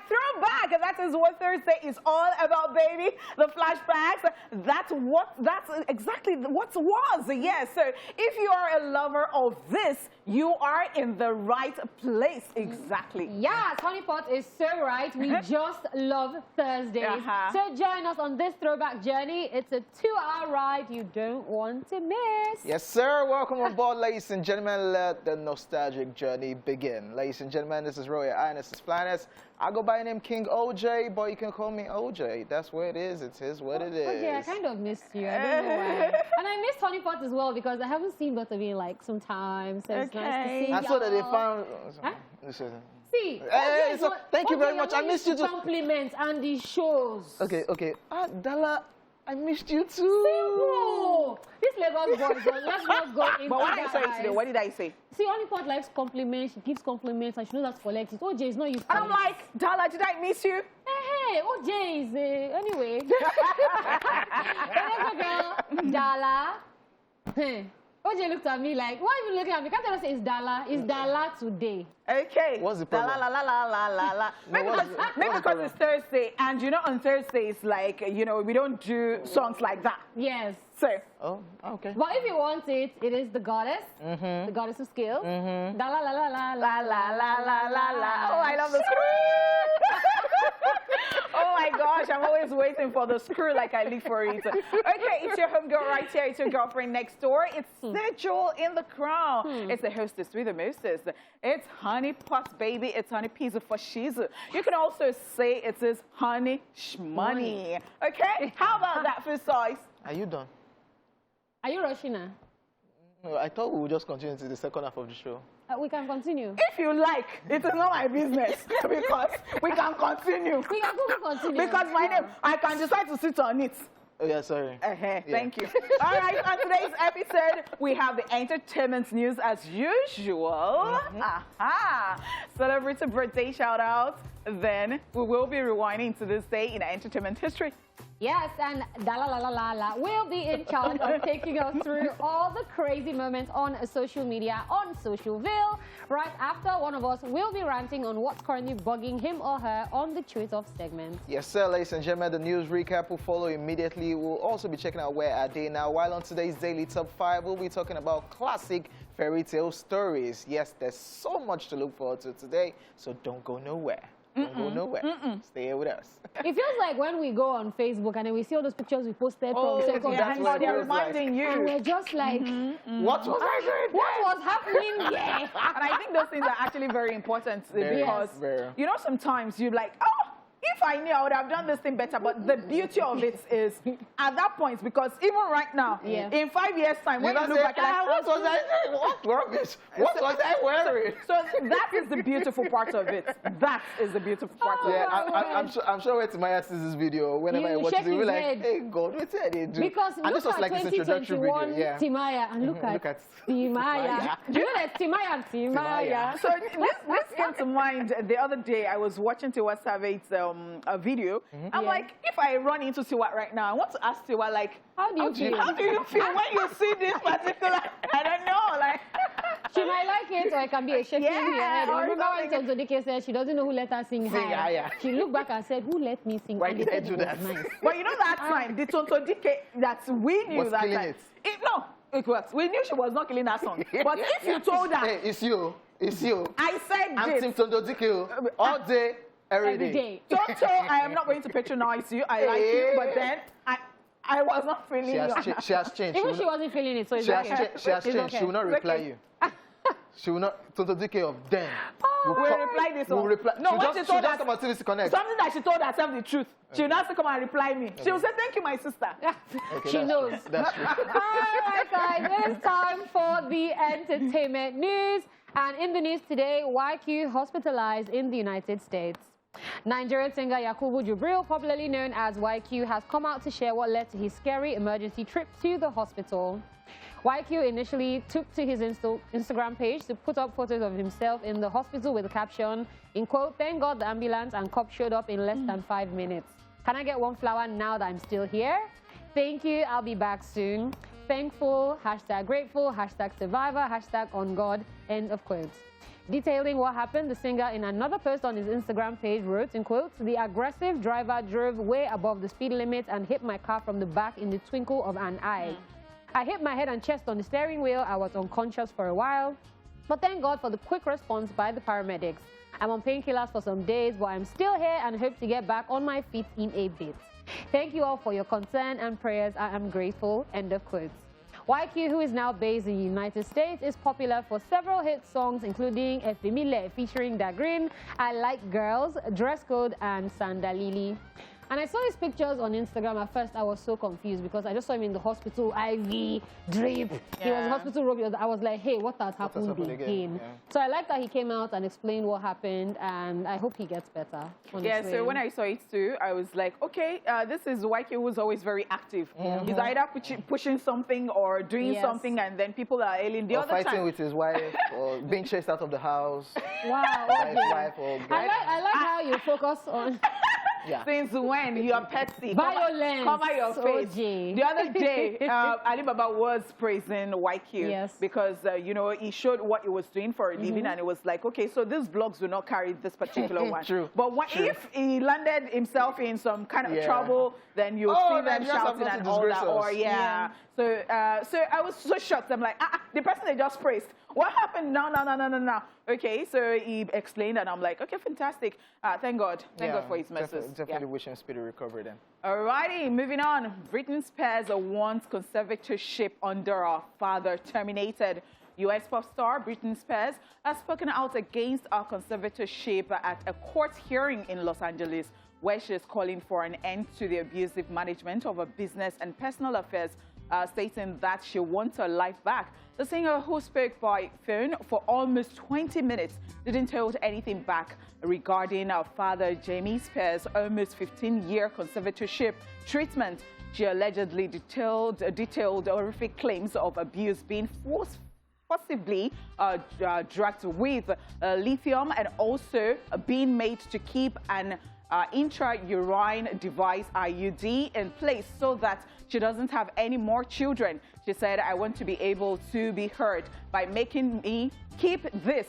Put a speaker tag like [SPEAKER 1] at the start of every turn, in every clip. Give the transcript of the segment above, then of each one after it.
[SPEAKER 1] Throwback. That is what Thursday is all about, baby. The flashbacks. That's exactly what was. Yes. So if you are a lover of this, you are in the right place. Exactly.
[SPEAKER 2] Yes, Honeypot is so right. We just love Thursdays. So join us on this throwback journey. It's a 2-hour ride you don't want to miss.
[SPEAKER 3] Yes, sir. Welcome aboard, ladies and gentlemen. Let the nostalgic journey begin. Ladies and gentlemen, this is Roy. This is Flannis. I go by the name King OJ, but you can call me OJ. That's what it is. It is what it is.
[SPEAKER 2] OJ, I kind of missed you. I don't know why. And I missed Honeypot as well because I haven't seen GOTV in like some time. So it's nice to see
[SPEAKER 3] I saw that they found...
[SPEAKER 2] See,
[SPEAKER 3] thank you very much. I missed you too.
[SPEAKER 2] Compliments and the shows.
[SPEAKER 3] Okay. Daala, I missed you too.
[SPEAKER 2] Simple. This Lagos boys, let's not go into
[SPEAKER 1] But what did I say today? What did I say?
[SPEAKER 2] See, Honeypot likes compliments. She gives compliments and she knows how to collect it. OJ is not used to it.
[SPEAKER 1] I'm like, Daala, did I miss you?
[SPEAKER 2] Hey, OJ is, anyway. Girl, Daala. OJ looked at me like, why are you looking at me? Can't tell us it's Daala. It's Daala today.
[SPEAKER 1] Okay.
[SPEAKER 3] What's the problem?
[SPEAKER 1] Maybe because it's Thursday, and you know on Thursdays, like, you know, we don't do songs like that.
[SPEAKER 2] Yes.
[SPEAKER 1] So.
[SPEAKER 3] Oh, okay.
[SPEAKER 2] But if you want it, it is the goddess, the goddess of skills. Daala la la la la la la la la.
[SPEAKER 1] Oh, I love the screw. Oh my gosh, I'm always waiting for the screw like I live for it. Okay, it's your homegirl right here. It's your girlfriend next door. It's Sejul in the crown. It's the hostess with the mostess. It's Honeypot, baby. It's Honey Pizza for Shizu. You can also say it is Honey Shmoney. Okay, how about that for size?
[SPEAKER 3] Are you done?
[SPEAKER 2] Are you rushing now?
[SPEAKER 3] No, I thought we would just continue to the second half of the show.
[SPEAKER 2] We can continue.
[SPEAKER 1] If you like, it is not my business because we can continue.
[SPEAKER 2] We can continue.
[SPEAKER 1] Because my name, I can decide to sit on it.
[SPEAKER 3] Oh, yeah, sorry.
[SPEAKER 1] Thank you. All right, on today's episode, we have the entertainment news as usual. Celebrity birthday shout-out. Then we will be rewinding to this day in entertainment history.
[SPEAKER 2] Yes, and Daala la la la la will be in charge of taking us through all the crazy moments on social media, on Socialville. Right after, one of us will be ranting on what's currently bugging him or her on the Tweet Off segment.
[SPEAKER 3] Yes, sir, ladies and gentlemen, the news recap will follow immediately. We'll also be checking out Where Are They Now. While on today's Daily Top 5, we'll be talking about classic fairy tale stories. Yes, there's so much to look forward to today, so don't go nowhere. Don't go nowhere. Stay here with us.
[SPEAKER 2] It feels like when we go on Facebook and then we see all those pictures we posted from
[SPEAKER 1] they're reminding you.
[SPEAKER 2] And we're just like,
[SPEAKER 3] what was I doing?
[SPEAKER 2] What was happening there?
[SPEAKER 1] And I think those things are actually very important because, you know, sometimes you're like, oh, if I knew, I would have done this thing better. But the beauty of it is, at that point, because even right now, in 5 years' time, when you look back, like,
[SPEAKER 3] what was I doing? What rubbish? What was I wearing?
[SPEAKER 1] So that is the beautiful part of it. That is the beautiful part of it.
[SPEAKER 3] I'm sure when Timaya sees this video, whenever I watch it, we'll be like, hey, God, what did they do?
[SPEAKER 2] Because
[SPEAKER 3] and
[SPEAKER 2] look at like 2021 Timaya, and look at Timaya. Do you know that Timaya?
[SPEAKER 1] So this came to mind the other day. I was watching Tiwa Savage's a video. I'm like, if I run into Tiwa right now, I want to ask Tiwa, like,
[SPEAKER 2] how do you feel
[SPEAKER 1] when you see this particular, I don't know, like.
[SPEAKER 2] She might like it, or it can be a shaking head. Remember when Tonto Dike said she doesn't know who let her sing higher? She looked back and said, who let me sing?
[SPEAKER 3] Why did I do that?
[SPEAKER 1] Nice. Well, you know that time, the Tonto Dike that we knew that time. It was. We knew she was not killing that song. But if you told her...
[SPEAKER 3] Hey, it's you. It's you.
[SPEAKER 1] I said
[SPEAKER 3] I'm Team Tonto Dike all day, every day.
[SPEAKER 1] Tonto, I am not going to patronize you. I like you, but then I was not feeling it.
[SPEAKER 3] She has changed.
[SPEAKER 2] Even she wasn't feeling it, so it's okay.
[SPEAKER 3] She has changed. She will not reply you. She will not. Tonto Dike of them.
[SPEAKER 1] We'll reply this one.
[SPEAKER 3] No, when she told us about TVC Connect.
[SPEAKER 1] Something that she told herself the truth. She will not come and reply me. She will say, thank you, my sister.
[SPEAKER 2] She knows.
[SPEAKER 3] That's true.
[SPEAKER 2] All right, guys. It's time for the entertainment news. And in the news today, YQ hospitalized in the United States. Nigerian singer Yakubu Jubril, popularly known as YQ, has come out to share what led to his scary emergency trip to the hospital. YQ initially took to his Instagram page to put up photos of himself in the hospital with the caption, in quote, "Thank God the ambulance and cops showed up in less than 5 minutes. Can I get one flower now that I'm still here? Thank you, I'll be back soon. Thankful, hashtag grateful, hashtag survivor, hashtag on God," end of quotes. Detailing what happened, the singer in another post on his Instagram page wrote, in quotes, "The aggressive driver drove way above the speed limit and hit my car from the back in the twinkle of an eye. I hit my head and chest on the steering wheel. I was unconscious for a while, but thank God for the quick response by the paramedics. I'm on painkillers for some days, but I'm still here and hope to get back on my feet in a bit. Thank you all for your concern and prayers. I am grateful." End of quotes. YQ, who is now based in the United States, is popular for several hit songs, including Efemile featuring Dagrin, I Like Girls, Dress Code, and Sandalili. And I saw his pictures on Instagram. At first, I was so confused because I just saw him in the hospital, IV, drip. He was in hospital robe. I was like, hey, what has happened again? Yeah. So I like that he came out and explained what happened, and I hope he gets better. Honestly.
[SPEAKER 1] Yeah, so when I saw it too, I was like, okay, this is YK, who's always very active. He's either pushing something or doing something, and then people are ailing the
[SPEAKER 3] or
[SPEAKER 1] other
[SPEAKER 3] fighting
[SPEAKER 1] time.
[SPEAKER 3] with his wife, or being chased out of the house.
[SPEAKER 2] Wow.
[SPEAKER 3] By his wife, or
[SPEAKER 2] I like how you focus on...
[SPEAKER 3] Yeah.
[SPEAKER 1] Since when you are petty,
[SPEAKER 2] violence,
[SPEAKER 1] cover your face.
[SPEAKER 2] Hojay.
[SPEAKER 1] The other day, Alibaba was praising YQ because, you know, he showed what he was doing for a living, and it was like, okay, so these vlogs will not carry this particular one.
[SPEAKER 3] True.
[SPEAKER 1] But if he landed himself in some kind of trouble, then you'll see them shouting and all that. Or So, so I was so shocked. I'm like, the person they just praised. What happened? No. Okay, so he explained, and I'm like, okay, fantastic. Thank God. Thank God for his message.
[SPEAKER 3] Definitely wish him speedy recovery then.
[SPEAKER 1] Alrighty, moving on. Britney Spears wants conservatorship under her father terminated. U.S. pop star Britney Spears has spoken out against her conservatorship at a court hearing in Los Angeles, where she is calling for an end to the abusive management of her business and personal affairs, stating that she wants her life back. The singer, who spoke by phone for almost 20 minutes, didn't hold anything back regarding her father, Jamie Spears' almost 15-year conservatorship treatment. She allegedly detailed horrific claims of abuse, being forcibly drugged with lithium, and also being made to keep an intrauterine device, IUD, in place so that she doesn't have any more children. She said, "I want to be able to be heard by making me keep this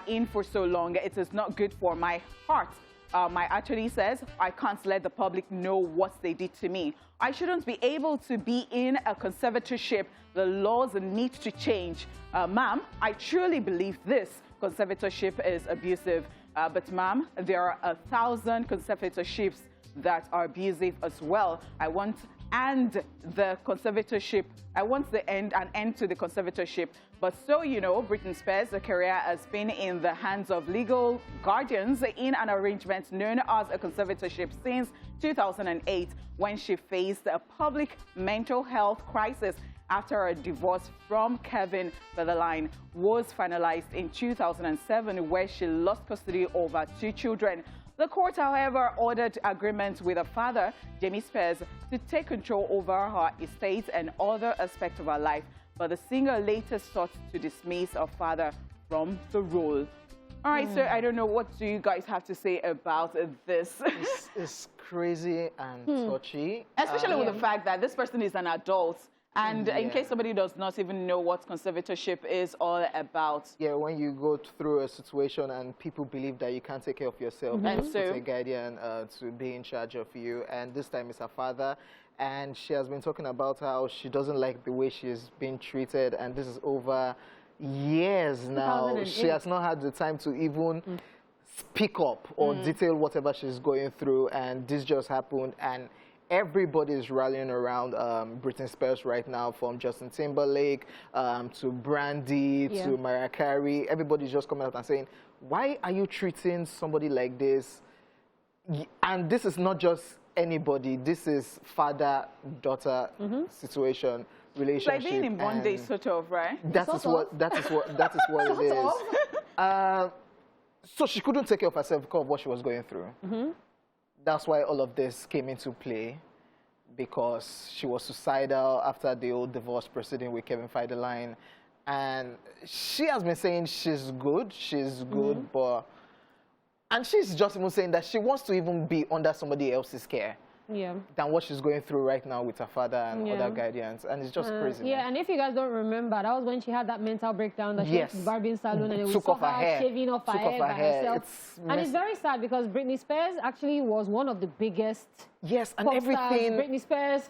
[SPEAKER 1] in for so long. It is not good for my heart. My attorney says I can't let the public know what they did to me. I shouldn't be able to be in a conservatorship. The laws need to change. Ma'am, I truly believe this conservatorship is abusive. But ma'am, there are 1,000 conservatorships that are abusive as well. I want an end to the conservatorship. But so you know, Britney Spears' career has been in the hands of legal guardians in an arrangement known as a conservatorship since 2008, when she faced a public mental health crisis after a divorce from Kevin Federline was finalized in 2007, where she lost custody of her 2 children. The court, however, ordered agreement with her father, Jamie Spears, to take control over her estate and other aspects of her life. But the singer later sought to dismiss her father from the role. All right, so I don't know, what do you guys have to say about this?
[SPEAKER 3] It's crazy and touchy.
[SPEAKER 1] Especially with the fact that this person is an adult. And in case somebody does not even know what conservatorship is all about.
[SPEAKER 3] Yeah, when you go through a situation and people believe that you can't take care of yourself,
[SPEAKER 1] And
[SPEAKER 3] you
[SPEAKER 1] so
[SPEAKER 3] put a guardian to be in charge of you. And this time it's her father. And she has been talking about how she doesn't like the way she's been treated. And this is over years now. She has not had the time to even speak up or detail whatever she's going through. And this just happened. And everybody is rallying around Britney Spears right now, from Justin Timberlake to Brandy to Mariah Carey. Everybody's just coming out and saying, why are you treating somebody like this? And this is not just anybody. This is father-daughter situation, relationship.
[SPEAKER 1] It's like being in bondage, sort of, right?
[SPEAKER 3] That is what it is. So she couldn't take care of herself because of what she was going through. That's why all of this came into play, because she was suicidal after the old divorce proceeding with Kevin Federline. And she has been saying she's good, but... And she's just even saying that she wants to even be under somebody else's care. than what she's going through right now with her father and other guardians. And it's just crazy.
[SPEAKER 2] Yeah, and if you guys don't remember, that was when she had that mental breakdown that she went to the barbing salon and
[SPEAKER 3] took off her hair,
[SPEAKER 2] shaving off her hair by herself. And it's very sad because Britney Spears actually was one of the biggest
[SPEAKER 3] and everything.
[SPEAKER 2] Britney Spears,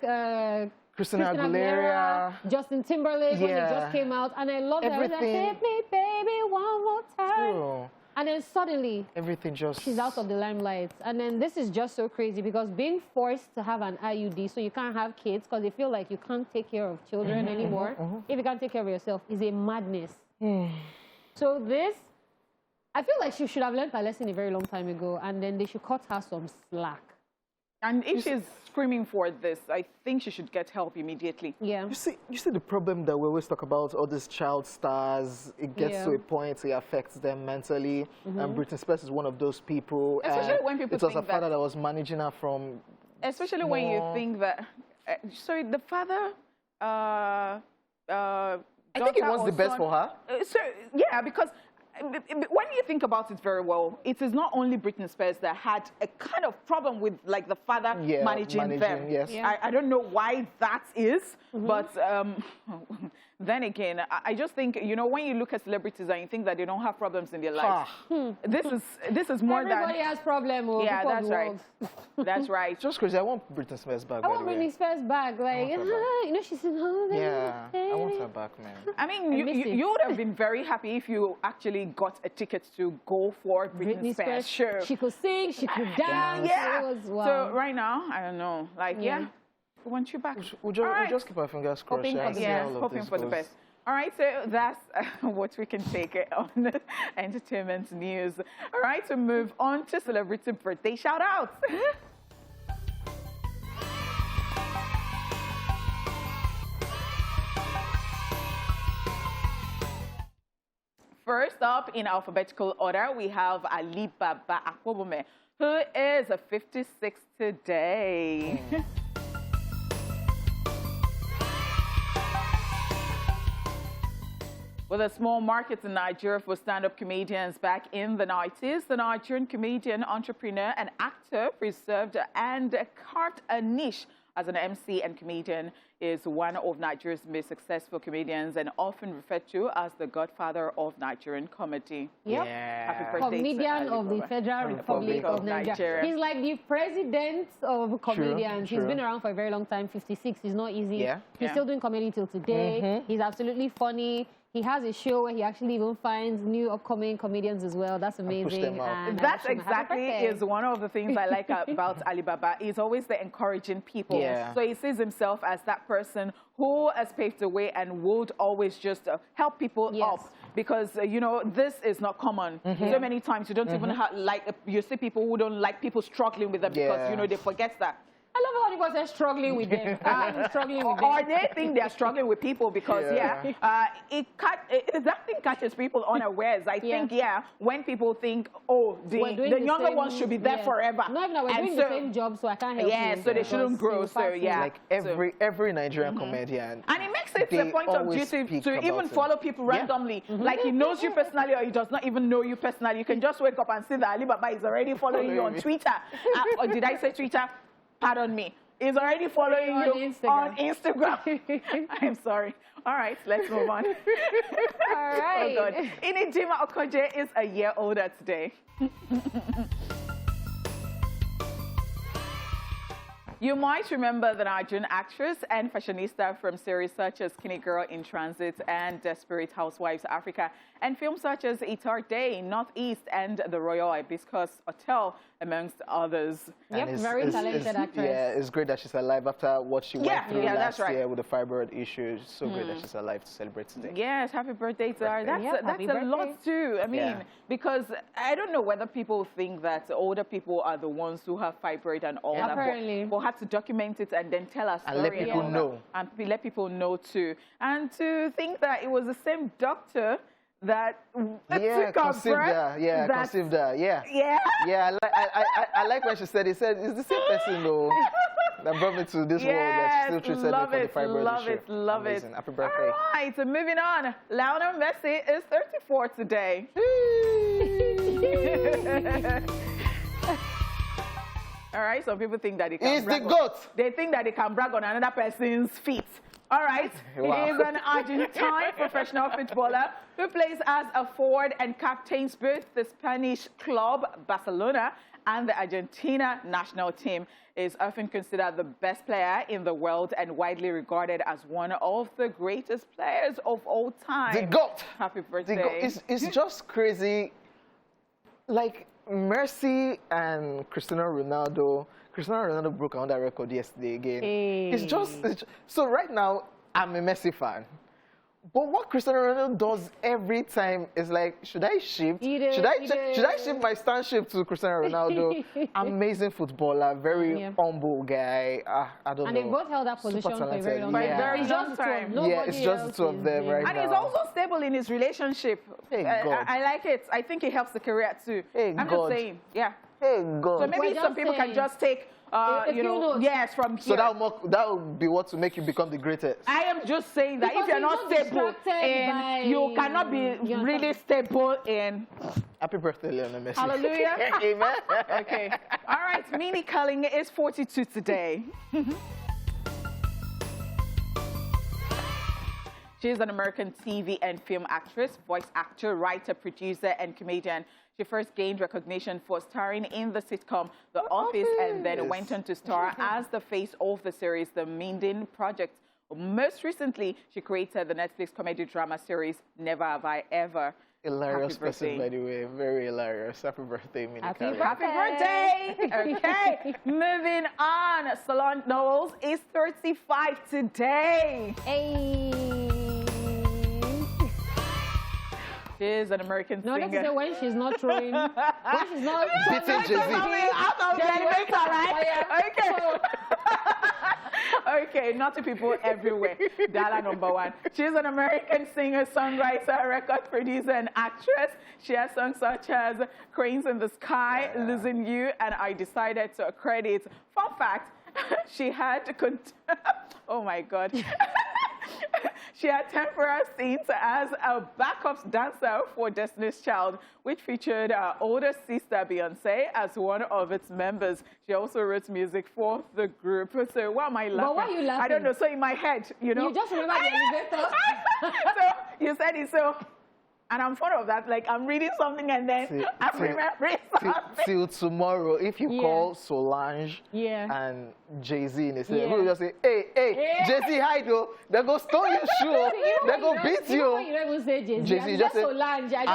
[SPEAKER 3] Christina Aguilera,
[SPEAKER 2] Justin Timberlake when they just came out, and I love that. Like, hit me, baby, one more time.
[SPEAKER 3] True.
[SPEAKER 2] And then suddenly,
[SPEAKER 3] everything just...
[SPEAKER 2] she's out of the limelight. And then this is just so crazy because being forced to have an IUD so you can't have kids because they feel like you can't take care of children anymore, if you can't take care of yourself, is a madness. So this, I feel like she should have learned her lesson a very long time ago, and then they should cut her some slack.
[SPEAKER 1] And if she's screaming for this, I think she should get help immediately.
[SPEAKER 2] Yeah.
[SPEAKER 3] You see the problem that we always talk about, all these child stars, it gets to a point, it affects them mentally. And Britney Spears is one of those people.
[SPEAKER 1] Especially when people
[SPEAKER 3] it was her father that was managing her from...
[SPEAKER 1] Especially when you think that... sorry, the father...
[SPEAKER 3] I think it wants the best for her.
[SPEAKER 1] Yeah, because... when you think about it very well, it is not only Britney Spears that had a kind of problem with like the father managing them.
[SPEAKER 3] Yes.
[SPEAKER 1] I don't know why that is, but then again, I just think, you know, when you look at celebrities and you think that they don't have problems in their life, this is more
[SPEAKER 2] Everybody has problems.
[SPEAKER 1] Yeah, that's right. That's right.
[SPEAKER 3] It's just crazy. I want Britney Spears back.
[SPEAKER 2] I want Britney Spears back. Like, you know, she's in home.
[SPEAKER 3] Yeah, I want her back, man.
[SPEAKER 1] I mean, you would have been very happy if you actually got a ticket to go for Britney Spears. Sure.
[SPEAKER 2] She could sing, she could dance.
[SPEAKER 1] Yeah.
[SPEAKER 2] It was, wow.
[SPEAKER 1] So right now, I don't know. Like, we want you back.
[SPEAKER 3] We'll just keep our fingers crossed.
[SPEAKER 1] Hoping for the best. All right, so that's what we can take on entertainment news. All right, so move on to celebrity birthday shout-outs. First up, in alphabetical order, we have Ali Baba Akpobome, who is 56 today. With a small market in Nigeria for stand-up comedians back in the 90s, the Nigerian comedian, entrepreneur, and actor preserved and carved a niche as an MC and comedian, is one of Nigeria's most successful comedians and often referred to as the godfather of Nigerian comedy.
[SPEAKER 2] Yep.
[SPEAKER 3] Yeah.
[SPEAKER 1] Happy birthday
[SPEAKER 2] comedian of the Federal Republic of Nigeria. He's like the president of comedians. He's been around for a very long time, 56. It's not easy. He's still doing comedy till today. He's absolutely funny. He has a show where he actually even finds new upcoming comedians as well. That's amazing. And
[SPEAKER 1] that exactly is one of the things I like about Alibaba. He's always the encouraging people. So he sees himself as that person who has paved the way and would always just help people up. Because, you know, this is not common. So many times you don't even you see people who don't like people struggling with them because, you know, they forget that.
[SPEAKER 2] I love how people say struggling with them.
[SPEAKER 1] Or they think they're struggling with people because, that thing catches people unawares. I think, when people think, oh, the younger ones should be there forever.
[SPEAKER 2] No, even we're doing the same job, so I can't help you.
[SPEAKER 1] So they shouldn't grow. So,
[SPEAKER 3] like every Nigerian comedian.
[SPEAKER 1] And it makes it a point of duty to even follow people randomly. Like he knows you personally or he does not even know you personally. You can just wake up and see that Alibaba is already following you on Twitter. Or did I say Twitter? Pardon me. He's already following you on Instagram. I'm sorry. All right, let's move on.
[SPEAKER 2] All right.
[SPEAKER 1] Oh, God. Inijima Hojay is a year older today. You might remember the Nigerian actress and fashionista from series such as Skinny Girl in Transit and Desperate Housewives Africa, and films such as Itar Day, Northeast, and The Royal Hibiscus Hotel, amongst others.
[SPEAKER 2] Yep, very talented actress.
[SPEAKER 3] Yeah, it's great that she's alive after what she went through last year with the fibroid issues. So great that she's alive to celebrate today.
[SPEAKER 1] Yes, happy birthday to her. That's a lot too. I mean, because I don't know whether people think that older people are the ones who have fibroid and all that.
[SPEAKER 2] Apparently.
[SPEAKER 1] But have to document it and then tell us
[SPEAKER 3] and let people know.
[SPEAKER 1] And let people know too. And to think that it was the same doctor that conceived her. I like when she said, it's the same person though that brought me to this world that she still treated me for the fibroid issue. Love it. Happy birthday. All right, so moving on. Lionel Messi is 34 today. All All right, some people think that they can
[SPEAKER 3] He's the
[SPEAKER 1] brag
[SPEAKER 3] GOAT.
[SPEAKER 1] They think that they can brag on another person's feet. All right,
[SPEAKER 3] Wow.
[SPEAKER 1] he is an Argentine professional footballer who plays as a forward and captains both the Spanish club Barcelona and the Argentina national team. Is often considered the best player in the world and widely regarded as one of the greatest players of all time.
[SPEAKER 3] The GOAT.
[SPEAKER 1] Happy
[SPEAKER 3] The
[SPEAKER 1] birthday.
[SPEAKER 3] GOAT. It's just crazy. Like, Messi and Cristiano Ronaldo broke another record yesterday again.
[SPEAKER 2] Hey.
[SPEAKER 3] It's just, so right now, I'm a Messi fan. But what Cristiano Ronaldo does every time is like, should I shift? Should I shift my stand shift to Cristiano Ronaldo? Amazing footballer, very humble guy. I don't know.
[SPEAKER 2] And they both held that position for a very long time.
[SPEAKER 1] For a very
[SPEAKER 2] It's
[SPEAKER 1] long
[SPEAKER 2] just the two of
[SPEAKER 1] time.
[SPEAKER 2] them.
[SPEAKER 3] Yeah, it's just the two of them right
[SPEAKER 1] And
[SPEAKER 3] now.
[SPEAKER 1] he's also stable in his relationship.
[SPEAKER 3] Hey, God.
[SPEAKER 1] I like it. I think it helps the career too.
[SPEAKER 3] Hey,
[SPEAKER 1] I'm
[SPEAKER 3] God.
[SPEAKER 1] just saying, yeah.
[SPEAKER 3] Hey, God.
[SPEAKER 1] So maybe
[SPEAKER 2] We're
[SPEAKER 1] some
[SPEAKER 2] just
[SPEAKER 1] people can
[SPEAKER 2] saying.
[SPEAKER 1] just take, you know,
[SPEAKER 2] notes.
[SPEAKER 1] yes, from here.
[SPEAKER 3] So that will be what to make you become the greatest.
[SPEAKER 1] I am just saying that
[SPEAKER 2] Because
[SPEAKER 1] if you're
[SPEAKER 2] he's
[SPEAKER 1] not
[SPEAKER 2] not
[SPEAKER 1] stable
[SPEAKER 2] distracted by-
[SPEAKER 1] you cannot be
[SPEAKER 2] Yeah.
[SPEAKER 1] really stable in.
[SPEAKER 3] Happy birthday, Lionel Messi.
[SPEAKER 1] Hallelujah.
[SPEAKER 3] Amen.
[SPEAKER 1] Okay. All right. Minnie Culling is 42 today. She's an American TV and film actress, voice actor, writer, producer, and comedian. She first gained recognition for starring in the sitcom The Office and then went on to star as the face of the series The Minden Project. Most recently, she created the Netflix comedy drama series Never Have I Ever.
[SPEAKER 3] Hilarious
[SPEAKER 1] Happy
[SPEAKER 3] person,
[SPEAKER 1] birthday.
[SPEAKER 3] by the way. Very hilarious. Happy birthday, Minnie
[SPEAKER 2] Happy
[SPEAKER 3] Culling.
[SPEAKER 1] Happy birthday! Okay, moving on. Solange Knowles is 35 today.
[SPEAKER 2] Hey.
[SPEAKER 1] She is an American
[SPEAKER 2] No,
[SPEAKER 1] singer.
[SPEAKER 2] that's the when she's not throwing. When she's not.
[SPEAKER 3] Beating Jay-Z.
[SPEAKER 1] Out of the elevator, right? Okay. Okay, naughty people everywhere. Daala #1. She's an American singer, songwriter, record producer, and actress. She has songs such as Cranes in the Sky, Losing You, and I Decided to Credit. Fun fact, she had, oh my God. She had temporary stints as a backup dancer for Destiny's Child, which featured her older sister Beyonce as one of its members. She also wrote music for the group. So why am I laughing?
[SPEAKER 2] But why are you laughing?
[SPEAKER 1] I don't know. So in my head, you know.
[SPEAKER 2] You just remember the elevator.
[SPEAKER 1] So you said it so. And I'm fond of that. Like, I'm reading something and then I'm remembering something.
[SPEAKER 3] Till tomorrow, if you call Solange and Jay-Z in the same, we'll just say, hey, Jay-Z, hi, though. They go steal your shoe. They go beat you.
[SPEAKER 2] You don't even say Jay-Z.
[SPEAKER 3] Jay-Z, just say,
[SPEAKER 2] Solange. I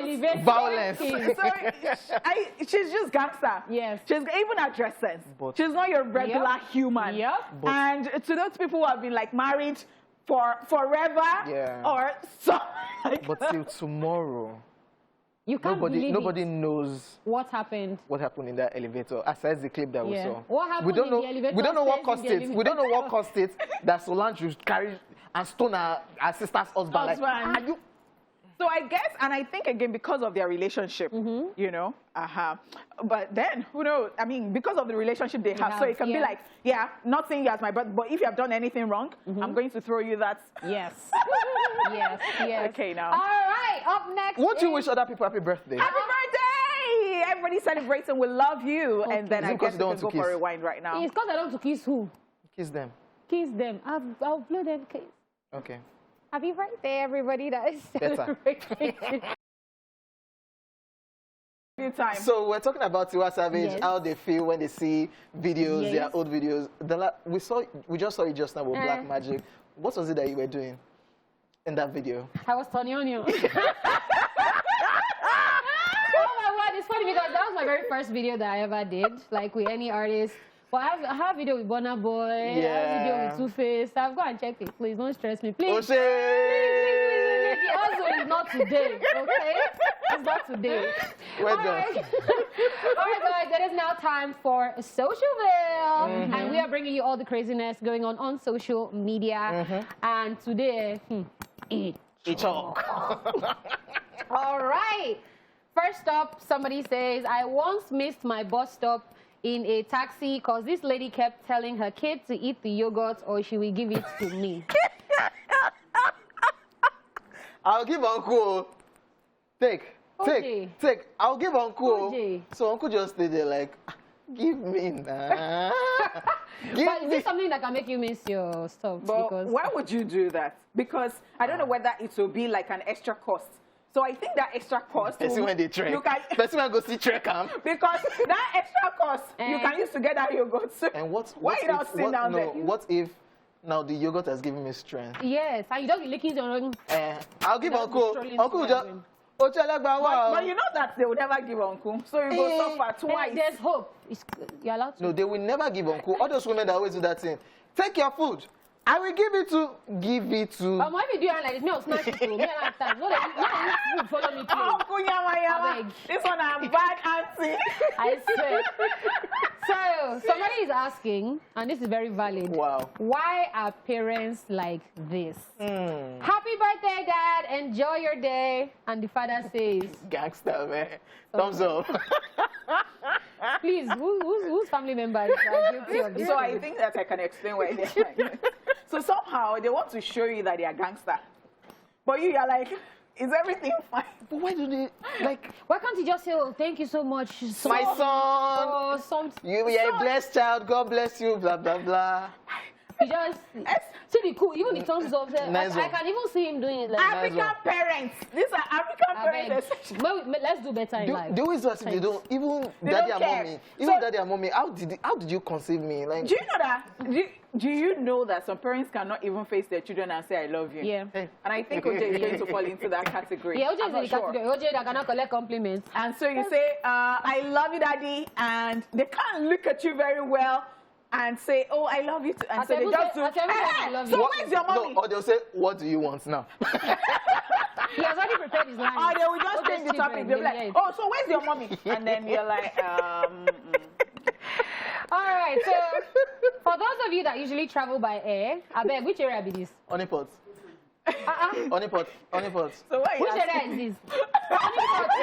[SPEAKER 2] just say, elevator.
[SPEAKER 3] violence.
[SPEAKER 1] So she's just gangster.
[SPEAKER 2] Yes.
[SPEAKER 1] She's even her dress sense.
[SPEAKER 3] But-
[SPEAKER 1] She's not your regular human.
[SPEAKER 2] Yep.
[SPEAKER 1] And to those people who have been like married for forever or something like
[SPEAKER 3] But till tomorrow,
[SPEAKER 2] You can't believe
[SPEAKER 3] nobody
[SPEAKER 2] it.
[SPEAKER 3] knows
[SPEAKER 2] What happened.
[SPEAKER 3] what happened in that elevator, aside the clip that we saw.
[SPEAKER 2] What happened
[SPEAKER 3] we don't
[SPEAKER 2] in
[SPEAKER 3] know,
[SPEAKER 2] the elevator
[SPEAKER 3] We don't know what
[SPEAKER 2] stays
[SPEAKER 3] caused
[SPEAKER 2] in the
[SPEAKER 3] it. We don't know what
[SPEAKER 2] elevator.
[SPEAKER 3] caused it that Solange would carry and stone her sister's husband. Like,
[SPEAKER 1] Husband.
[SPEAKER 3] are you?
[SPEAKER 1] So I guess, and I think again because of their relationship, you know, but then who knows? I mean, because of the relationship they have, so it can be like, not saying you as my brother, but if you have done anything wrong, I'm going to throw you that.
[SPEAKER 2] Yes. yes.
[SPEAKER 1] Okay, now.
[SPEAKER 2] All right. Up next.
[SPEAKER 3] Won't you wish other people happy birthday?
[SPEAKER 1] Happy birthday! Everybody celebrating. We love you.
[SPEAKER 2] Okay.
[SPEAKER 1] And then
[SPEAKER 3] Is
[SPEAKER 1] I
[SPEAKER 3] it 'cause
[SPEAKER 1] guess
[SPEAKER 3] you
[SPEAKER 1] we
[SPEAKER 3] don't
[SPEAKER 1] can go
[SPEAKER 3] want to
[SPEAKER 1] for a
[SPEAKER 3] kiss?
[SPEAKER 1] rewind right now.
[SPEAKER 2] It's because I don't want to kiss who?
[SPEAKER 3] Kiss them.
[SPEAKER 2] Kiss them. I'll blow them kiss.
[SPEAKER 3] Okay.
[SPEAKER 2] Happy birthday, everybody that is
[SPEAKER 3] Better.
[SPEAKER 2] celebrating.
[SPEAKER 1] Time.
[SPEAKER 3] So we're talking about Tiwa Savage, how they feel when they see videos, their
[SPEAKER 2] Yes.
[SPEAKER 3] old videos. We just saw it just now with Black Magic. What was it that you were doing in that video?
[SPEAKER 2] I was turning on you. Oh my word, it's funny because that was my very first video that I ever did, like with any artist. But I have a video with Burna Boy, I have a video with Two-Face. I've gone and checked it. Please don't stress me. Please.
[SPEAKER 3] Hojay!
[SPEAKER 2] The answer is not today, okay? It's not today.
[SPEAKER 3] Well
[SPEAKER 2] All
[SPEAKER 3] done.
[SPEAKER 2] right. All right, guys, it is now time for Socialville. And we are bringing you all the craziness going on social media. And today,
[SPEAKER 3] It's all.
[SPEAKER 2] all right. First up, somebody says, I once missed my bus stop in a taxi because this lady kept telling her kid to eat the yogurt or she will give it to me.
[SPEAKER 3] I'll give Uncle. Take.
[SPEAKER 2] Hojay.
[SPEAKER 3] I'll give Uncle.
[SPEAKER 2] Hojay.
[SPEAKER 3] So Uncle just stayed there like, Give me now.
[SPEAKER 2] But is this something that can make you miss your stuff?
[SPEAKER 1] But
[SPEAKER 2] Because
[SPEAKER 1] why would you do that? Because I don't know whether it will be like an extra cost. So I think that extra cost.
[SPEAKER 3] Person when they trek.
[SPEAKER 1] You can,
[SPEAKER 3] Person when go see trek am.
[SPEAKER 1] because that extra cost you can use to get that yogurt. So
[SPEAKER 3] And why
[SPEAKER 1] you
[SPEAKER 3] if,
[SPEAKER 1] not sit down there?
[SPEAKER 3] what if now the yogurt has given me strength?
[SPEAKER 2] yes, and you don't be licking your own.
[SPEAKER 3] I'll give
[SPEAKER 2] Just be
[SPEAKER 3] Uncle.
[SPEAKER 2] strolling
[SPEAKER 3] Uncle will
[SPEAKER 2] to
[SPEAKER 3] just.
[SPEAKER 2] my room.
[SPEAKER 1] But you know that they would never give uncle. So you go suffer twice.
[SPEAKER 2] There's hope. You're allowed to.
[SPEAKER 3] No, they will never give Uncle. All those women that always do that thing. Take your food. I will give it to.
[SPEAKER 2] Why if you do it like this? Me, I'll smash it to me. I like that. No, food follow me.
[SPEAKER 1] Uncle Yama Yama.
[SPEAKER 2] Abeg.
[SPEAKER 1] This one I'm bad auntie.
[SPEAKER 2] I swear. So, somebody is asking, and this is very valid.
[SPEAKER 3] Wow.
[SPEAKER 2] Why are parents like this?
[SPEAKER 3] Mm.
[SPEAKER 2] Happy birthday, Dad. Enjoy your day. And the father says,
[SPEAKER 3] Gangster, man. Thumbs up.
[SPEAKER 2] please, whose family members are guilty of this?
[SPEAKER 1] So I think that I can explain why they're like. So somehow they want to show you that they are gangster. But you are like, is everything fine?
[SPEAKER 3] But why do they like
[SPEAKER 2] Why can't you just say, oh, thank you so much?
[SPEAKER 3] my son?
[SPEAKER 2] Or something.
[SPEAKER 3] You are a blessed child. God bless you. Blah blah blah.
[SPEAKER 2] You just see the cool, even the thumbs up there.
[SPEAKER 3] Nice
[SPEAKER 2] I
[SPEAKER 3] one.
[SPEAKER 2] can even see him doing it like
[SPEAKER 1] African
[SPEAKER 3] one.
[SPEAKER 1] parents. These are African
[SPEAKER 2] I
[SPEAKER 1] parents.
[SPEAKER 2] beg. Let's do better in life.
[SPEAKER 3] They always ask if they don't. Even
[SPEAKER 1] They
[SPEAKER 3] daddy
[SPEAKER 1] don't
[SPEAKER 3] and
[SPEAKER 1] care.
[SPEAKER 3] mommy. Even
[SPEAKER 1] So-
[SPEAKER 3] daddy and mommy. How did you conceive me? Like.
[SPEAKER 1] Do you know that? Do you know that some parents cannot even face their children and say I love you?
[SPEAKER 2] Yeah.
[SPEAKER 3] Hey.
[SPEAKER 1] And I think Hojay is going to fall into that category.
[SPEAKER 2] Yeah, Hojay
[SPEAKER 1] I'm
[SPEAKER 2] is in
[SPEAKER 1] not
[SPEAKER 2] the
[SPEAKER 1] sure.
[SPEAKER 2] category. Hojay that cannot collect compliments.
[SPEAKER 1] And so you say, I love you, daddy, and they can't look at you very well and say, oh, I love you too. And so they just do,
[SPEAKER 2] I love
[SPEAKER 1] so
[SPEAKER 2] you.
[SPEAKER 1] where's your mommy?
[SPEAKER 3] No, or they'll say, what do you want now?
[SPEAKER 2] He has already prepared his line.
[SPEAKER 1] Or they will just change the topic. They'll be like, oh, so where's your mommy? And then you're like,
[SPEAKER 2] All right, so for those of you that usually travel by air, I beg, which area be this?
[SPEAKER 3] Honeypot. Honeypot.
[SPEAKER 1] So why
[SPEAKER 2] Which
[SPEAKER 1] you asking?
[SPEAKER 2] area is this?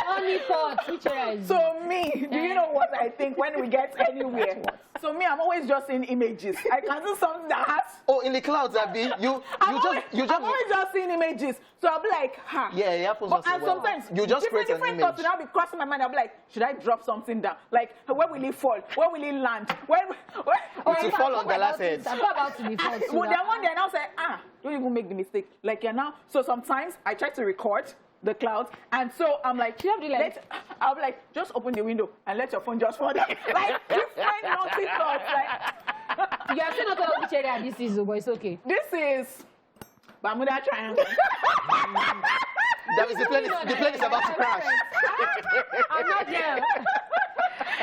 [SPEAKER 2] Honeypot. Which area is this?
[SPEAKER 1] So me, do you know what I think when we get anywhere? So me, I'm always just seeing images. I can do something that has.
[SPEAKER 3] Oh, in the clouds, Abby. You
[SPEAKER 1] I'm
[SPEAKER 3] just.
[SPEAKER 1] always just seeing images. So I'll be like, ha.
[SPEAKER 3] Yeah, it happens.
[SPEAKER 1] But,
[SPEAKER 3] once in
[SPEAKER 1] and
[SPEAKER 3] a while.
[SPEAKER 1] sometimes
[SPEAKER 3] you just create an
[SPEAKER 1] different
[SPEAKER 3] image.
[SPEAKER 1] thoughts will now be crossing my mind. I'll be like, should I drop something down? Like, where will it fall? Where will it land? Where
[SPEAKER 3] It will fall on the last head.
[SPEAKER 2] I'm about to be false.
[SPEAKER 1] Well, then one day I now say, don't even make the mistake. Like you're now. So sometimes I try to record the clouds, and so I'm like,
[SPEAKER 2] You have to like-
[SPEAKER 1] I'll be like, just open the window and let your phone just fall down. Like different naughty thoughts. Like
[SPEAKER 2] You have still not told us which area this is, but it's okay.
[SPEAKER 1] this is Bermuda Triangle.
[SPEAKER 3] That means the plane is about to crash.
[SPEAKER 2] I'm not there.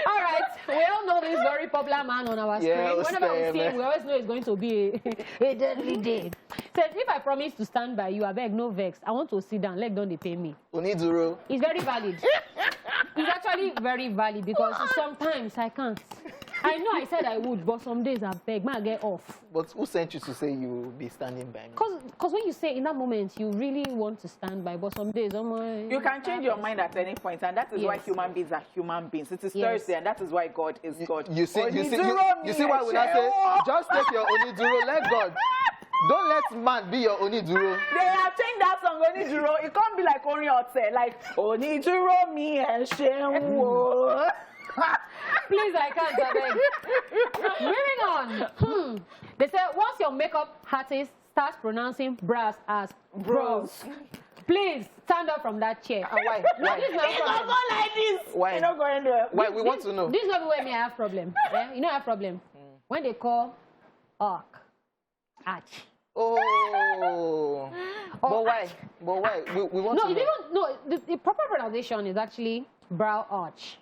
[SPEAKER 2] All right, we all know this very popular man on our
[SPEAKER 3] Yeah,
[SPEAKER 2] screen. Whenever we see him,
[SPEAKER 3] man.
[SPEAKER 2] we always know it's going to be a deadly day. Says, if I promise to stand by you, I beg, no vex. I want to sit down. Leg don't they pay me.
[SPEAKER 3] Oniduro.
[SPEAKER 2] It's very valid. It's actually very valid because sometimes I can't. I know I said I would, but some days I beg, man, I get off.
[SPEAKER 3] But who sent you to say you will be standing by me?
[SPEAKER 2] Because when you say in that moment, you really want to stand by, but some days,
[SPEAKER 1] You can change your mind at any point, and that is why
[SPEAKER 2] Yes.
[SPEAKER 1] human beings are human beings. It is
[SPEAKER 2] Yes.
[SPEAKER 1] Thursday, and that is why God is God.
[SPEAKER 3] You see why
[SPEAKER 1] Oniduro
[SPEAKER 3] when I say,
[SPEAKER 1] mi
[SPEAKER 3] just take your Oniduro, let God. Don't let man be your Oniduro.
[SPEAKER 1] They have changed that song, Oniduro. It can't be like Orin Ote, like Oniduro mi eshewo.
[SPEAKER 2] please, I can't, I beg. Moving on. They say once your makeup artist starts pronouncing brass as bros, please stand up from that chair.
[SPEAKER 3] And why?
[SPEAKER 2] No, this is not
[SPEAKER 1] It's
[SPEAKER 2] a
[SPEAKER 1] not
[SPEAKER 2] problem.
[SPEAKER 1] like this.
[SPEAKER 3] Why?
[SPEAKER 1] You're not going to.
[SPEAKER 3] Why? We want to know.
[SPEAKER 2] This is not where me I have problem. Yeah? You know I have problem. When they call arch.
[SPEAKER 3] Oh. But why? But why? We want
[SPEAKER 2] No,
[SPEAKER 3] to
[SPEAKER 2] they
[SPEAKER 3] know.
[SPEAKER 2] don't. No, the proper pronunciation is actually brow arch,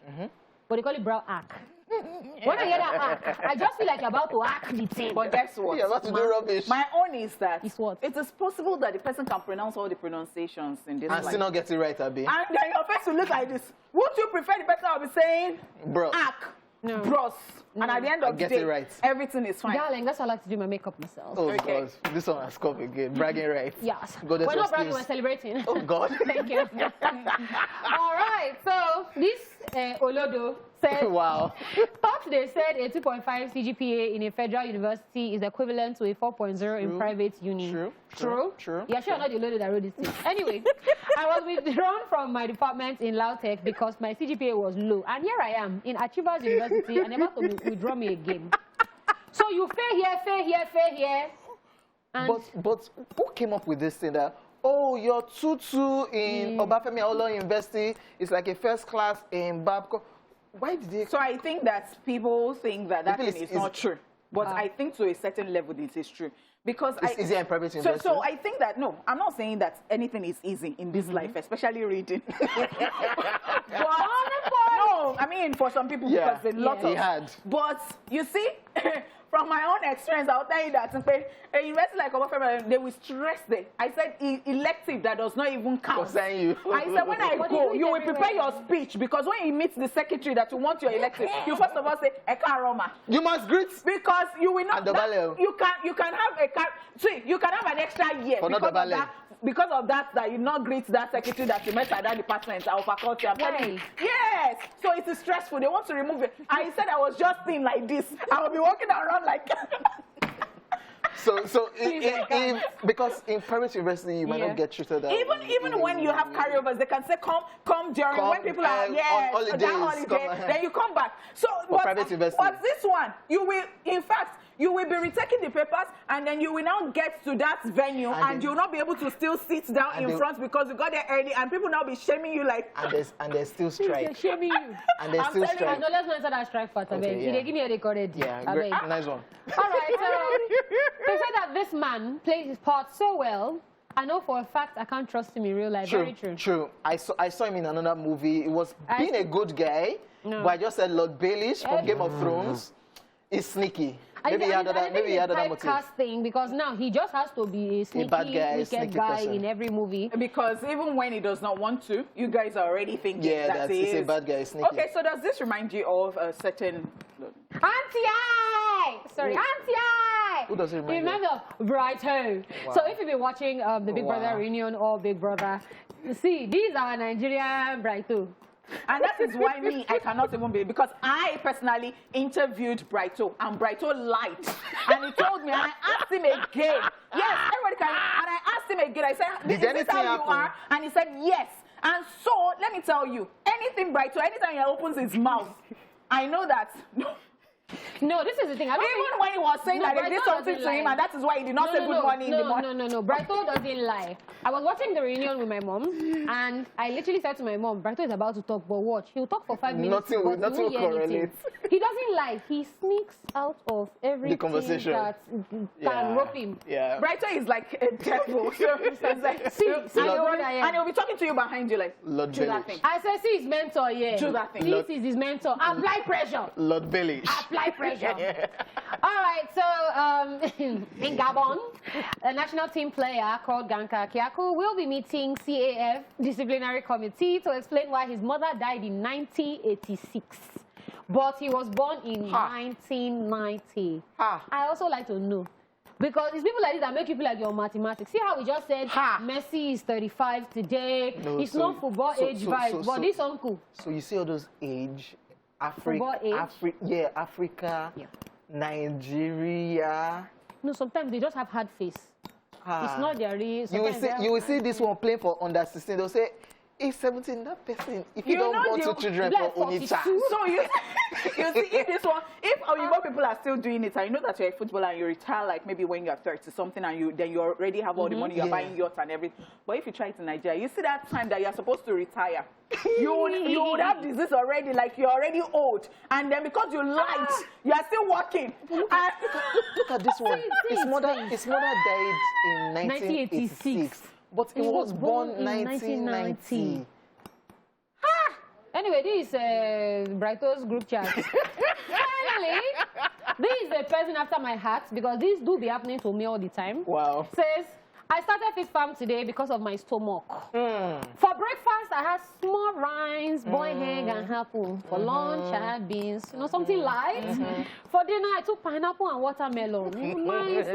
[SPEAKER 2] but they call it brow arc. When I hear that arc, I just feel like you're about to arc the thing.
[SPEAKER 1] But guess what?
[SPEAKER 3] You're about to do rubbish.
[SPEAKER 1] My own is that
[SPEAKER 2] It's what?
[SPEAKER 1] it is possible that the person can pronounce all the pronunciations in this
[SPEAKER 3] And
[SPEAKER 1] life.
[SPEAKER 3] still not get it right, Abby.
[SPEAKER 1] And then your face will look like this. Would you prefer the person will be saying
[SPEAKER 3] Bro.
[SPEAKER 1] arc,
[SPEAKER 2] No.
[SPEAKER 1] bros, and at the end
[SPEAKER 3] I
[SPEAKER 1] of the
[SPEAKER 3] get
[SPEAKER 1] day,
[SPEAKER 3] it right.
[SPEAKER 1] everything is fine.
[SPEAKER 2] Darling, that's how I like to do my makeup myself.
[SPEAKER 3] Oh,
[SPEAKER 1] Okay.
[SPEAKER 3] God. This one has come again. Bragging rights.
[SPEAKER 2] Yes.
[SPEAKER 3] God, that's
[SPEAKER 2] We're
[SPEAKER 3] your
[SPEAKER 2] not bragging, we're
[SPEAKER 3] skills.
[SPEAKER 2] celebrating.
[SPEAKER 3] Oh, God.
[SPEAKER 2] Thank you. All right, so this Olodo said,
[SPEAKER 3] Wow.
[SPEAKER 2] thought they said a 2.5 CGPA in a federal university is equivalent to a 4.0 in private uni.
[SPEAKER 3] True.
[SPEAKER 2] Yeah, sure, not the loaded that wrote this thing. Anyway, I was withdrawn from my department in Lautech because my CGPA was low. And here I am in Achievers University and never to withdraw me again. So you fail here. And
[SPEAKER 3] But who came up with this thing that, oh, your tutu in Obafemi Awolowo University is like a first class in Babcock? Why did they?
[SPEAKER 1] So I think that people think that thing is not true. But I think to a certain level it is true. Because
[SPEAKER 3] is it in private university?
[SPEAKER 1] So I think that, no, I'm not saying that anything is easy in this life, especially reading. No, I mean, for some people, because a lot of... But you see, from my own experience, I'll tell you that a university like Obafemi, they will stress there. I said elective that does not even count. I said when I go, you will prepare your speech, because when you meet the secretary that you want your elective, you first of all say Eka Roma.
[SPEAKER 3] You must greet.
[SPEAKER 1] Because you will not. You can have you can have an extra year because of that you not greet that secretary that you met at that department or faculty. I'm telling you. Yes. So it is stressful. They want to remove it. I said I was just thin like this. I will be walking around like.
[SPEAKER 3] So because in private university you might not get treated that
[SPEAKER 1] even when you have carryovers, they can say come during when people are on holiday, then you come back. So
[SPEAKER 3] private university.
[SPEAKER 1] But this one, you will, in fact, you will be retaking the papers, and then you will now get to that venue, and you will not be able to still sit down in front because you got there early, and people now be shaming you like.
[SPEAKER 3] And there's still strike.
[SPEAKER 2] They're shaming you.
[SPEAKER 3] And there's still strike.
[SPEAKER 2] No, let's not answer that strike part. They give me a recorded.
[SPEAKER 3] Yeah, great. Nice one.
[SPEAKER 2] All right, so they said that this man played his part so well. I know for a fact I can't trust him in real life. Very true.
[SPEAKER 3] True. I saw him in another movie. It was being a good guy, but I just said Lord Baelish from Game of Thrones is sneaky. Maybe he had another motive.
[SPEAKER 2] Thing, because now he just has to be a sneaky, wicked guy in every movie.
[SPEAKER 1] Because even when he does not want to, you guys are already thinking that he is
[SPEAKER 3] a bad guy, sneaky.
[SPEAKER 1] Okay, so does this remind you of a certain...
[SPEAKER 2] Auntie-I! Sorry, Auntie-I!
[SPEAKER 3] Who does it remind you?
[SPEAKER 2] Remember Brighto.
[SPEAKER 3] Wow.
[SPEAKER 2] So if you've been watching the Big Brother reunion or Big Brother, see, these are Nigerian Brighto.
[SPEAKER 1] And that is why I cannot even believe, because I personally interviewed Brighto, and Brighto lied. And he told me, and I asked him again. Yes, everybody can. And I asked him again. I said, is this how you are? And he said, yes. And so, let me tell you, anything Brighto, anytime he opens his mouth, I know that.
[SPEAKER 2] No, this is the thing.
[SPEAKER 1] Even when he was saying that they did something to him, and that is why he did not say good morning in the morning.
[SPEAKER 2] No. Brighto doesn't lie. I was watching the reunion with my mom, and I literally said to my mom, Brighto is about to talk, but watch. He'll talk for 5 minutes.
[SPEAKER 3] Nothing will correlate.
[SPEAKER 2] He doesn't lie. He sneaks out of every
[SPEAKER 3] conversation
[SPEAKER 2] that can rope him.
[SPEAKER 3] Yeah.
[SPEAKER 1] Brighto is like a devil. So it's like, and he'll be talking to you behind you like,
[SPEAKER 3] Lord
[SPEAKER 1] do that thing.
[SPEAKER 2] I said, see his mentor,
[SPEAKER 1] do that thing.
[SPEAKER 2] This is his mentor. Apply pressure.
[SPEAKER 3] Lord Baelish.
[SPEAKER 2] Apply pressure. All right, so in Gabon, a national team player called Ganka Kiaku will be meeting CAF disciplinary committee to explain why his mother died in 1986. But he was born in 1990. I also like to know. Because it's people like this that make you feel like you're mathematics. See how we just said Messi is 35 today. No, it's not football age vibes, but this uncle.
[SPEAKER 3] So you see all those Africa, Nigeria.
[SPEAKER 2] No, sometimes they just have hard face. It's not their real.
[SPEAKER 3] You will see this one playing for under 16. They'll say, it's 17, that person. If you don't want 2 children for Onitsha.
[SPEAKER 1] So you see, if this one, if Oyibo people are still doing it, and you know that you're a footballer and you retire like maybe when you're 30 something, and then you already have all the money, you're buying yachts and everything. But if you try it in Nigeria, you see that time that you're supposed to retire, you would have disease already, like you're already old, and then because you lied, you are still working.
[SPEAKER 3] Look at this one. His mother died in 1986. But he was born in 1990.
[SPEAKER 2] Anyway, this is Brighto's group chat. Finally, this is a person after my heart, because this do be happening to me all the time.
[SPEAKER 3] Wow.
[SPEAKER 2] Says, I started Fish Farm today because of my stomach. For breakfast, I had small rinds, boiled egg and apple. For lunch, I had beans, something light. For dinner, I took pineapple and watermelon. Nice.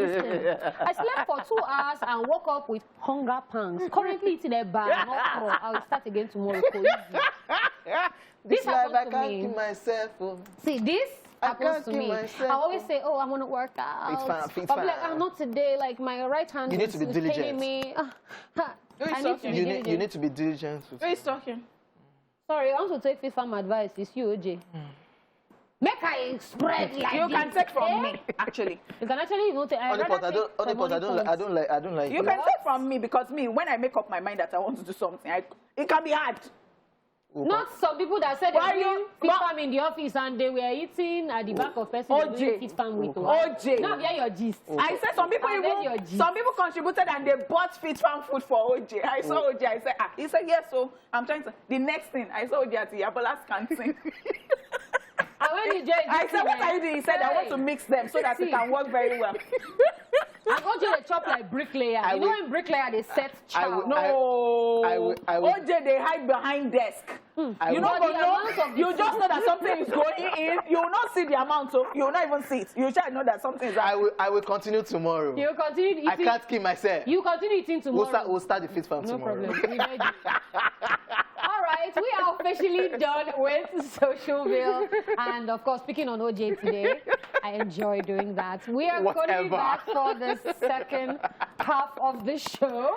[SPEAKER 2] I slept for 2 hours and woke up with hunger pangs. Currently eating a bar. I will start again tomorrow.
[SPEAKER 3] This life, I
[SPEAKER 2] happens to
[SPEAKER 3] can't
[SPEAKER 2] me.
[SPEAKER 3] keep myself. Oh.
[SPEAKER 2] See, this
[SPEAKER 3] I
[SPEAKER 2] happens
[SPEAKER 3] can't
[SPEAKER 2] to
[SPEAKER 3] keep
[SPEAKER 2] me.
[SPEAKER 3] myself.
[SPEAKER 2] I always say, oh, I want to work out.
[SPEAKER 3] Fit
[SPEAKER 2] I'll be like,
[SPEAKER 3] fam.
[SPEAKER 2] I'm not today. Like, my right hand
[SPEAKER 3] You need
[SPEAKER 2] is
[SPEAKER 3] to be
[SPEAKER 2] paining
[SPEAKER 3] diligent.
[SPEAKER 2] me.
[SPEAKER 1] Who is
[SPEAKER 2] I need to
[SPEAKER 1] talking?
[SPEAKER 2] be
[SPEAKER 3] You
[SPEAKER 2] diligent.
[SPEAKER 3] need to be diligent.
[SPEAKER 1] Who is talking?
[SPEAKER 2] Sorry, I want to take Fit Farm advice. It's you, OJ. Make I spread like
[SPEAKER 1] You
[SPEAKER 2] this.
[SPEAKER 1] can take from me, actually.
[SPEAKER 2] You can actually, you know,
[SPEAKER 3] I don't like
[SPEAKER 1] You
[SPEAKER 3] it.
[SPEAKER 1] can take from me because me, when I make up my mind that I want to do something, it can be hard.
[SPEAKER 2] Not some people that said
[SPEAKER 1] Why
[SPEAKER 2] they were
[SPEAKER 1] you-
[SPEAKER 2] doing Fit Farm in the office and they were eating at the back of person they were doing
[SPEAKER 1] OJ.
[SPEAKER 2] Fit Farm with.
[SPEAKER 1] OJ.
[SPEAKER 2] Now hear your gist.
[SPEAKER 1] I said some people
[SPEAKER 2] I read your
[SPEAKER 1] even,
[SPEAKER 2] gist.
[SPEAKER 1] some people contributed and they bought Fit Farm food for OJ. I saw OJ. I said, he said yes. So I'm trying to. The next thing I saw OJ at the Yabola's canteen.
[SPEAKER 2] And when you join
[SPEAKER 1] I said, what are you doing? He said, I want to mix them so that it can work very well.
[SPEAKER 2] I go to the chop like bricklayer. You know when bricklayer they set chow.
[SPEAKER 1] No.
[SPEAKER 3] I will-
[SPEAKER 1] OJ, they hide behind desk.
[SPEAKER 3] I
[SPEAKER 1] You
[SPEAKER 3] will-
[SPEAKER 1] know,
[SPEAKER 2] But the amount of
[SPEAKER 1] you just know that something is going in. You will not see the amount, so you will not even see it. You shall know that something is happening.
[SPEAKER 3] I will continue tomorrow.
[SPEAKER 2] You continue eating.
[SPEAKER 3] I can't keep myself.
[SPEAKER 2] You continue eating tomorrow.
[SPEAKER 3] We'll start the Fit Farm
[SPEAKER 2] No
[SPEAKER 3] tomorrow.
[SPEAKER 2] problem. We ready. All right, we are officially done with Socialville. And of course, speaking on OJ today, I enjoy doing that. We are coming
[SPEAKER 3] Whatever.
[SPEAKER 2] back for the second half of the show.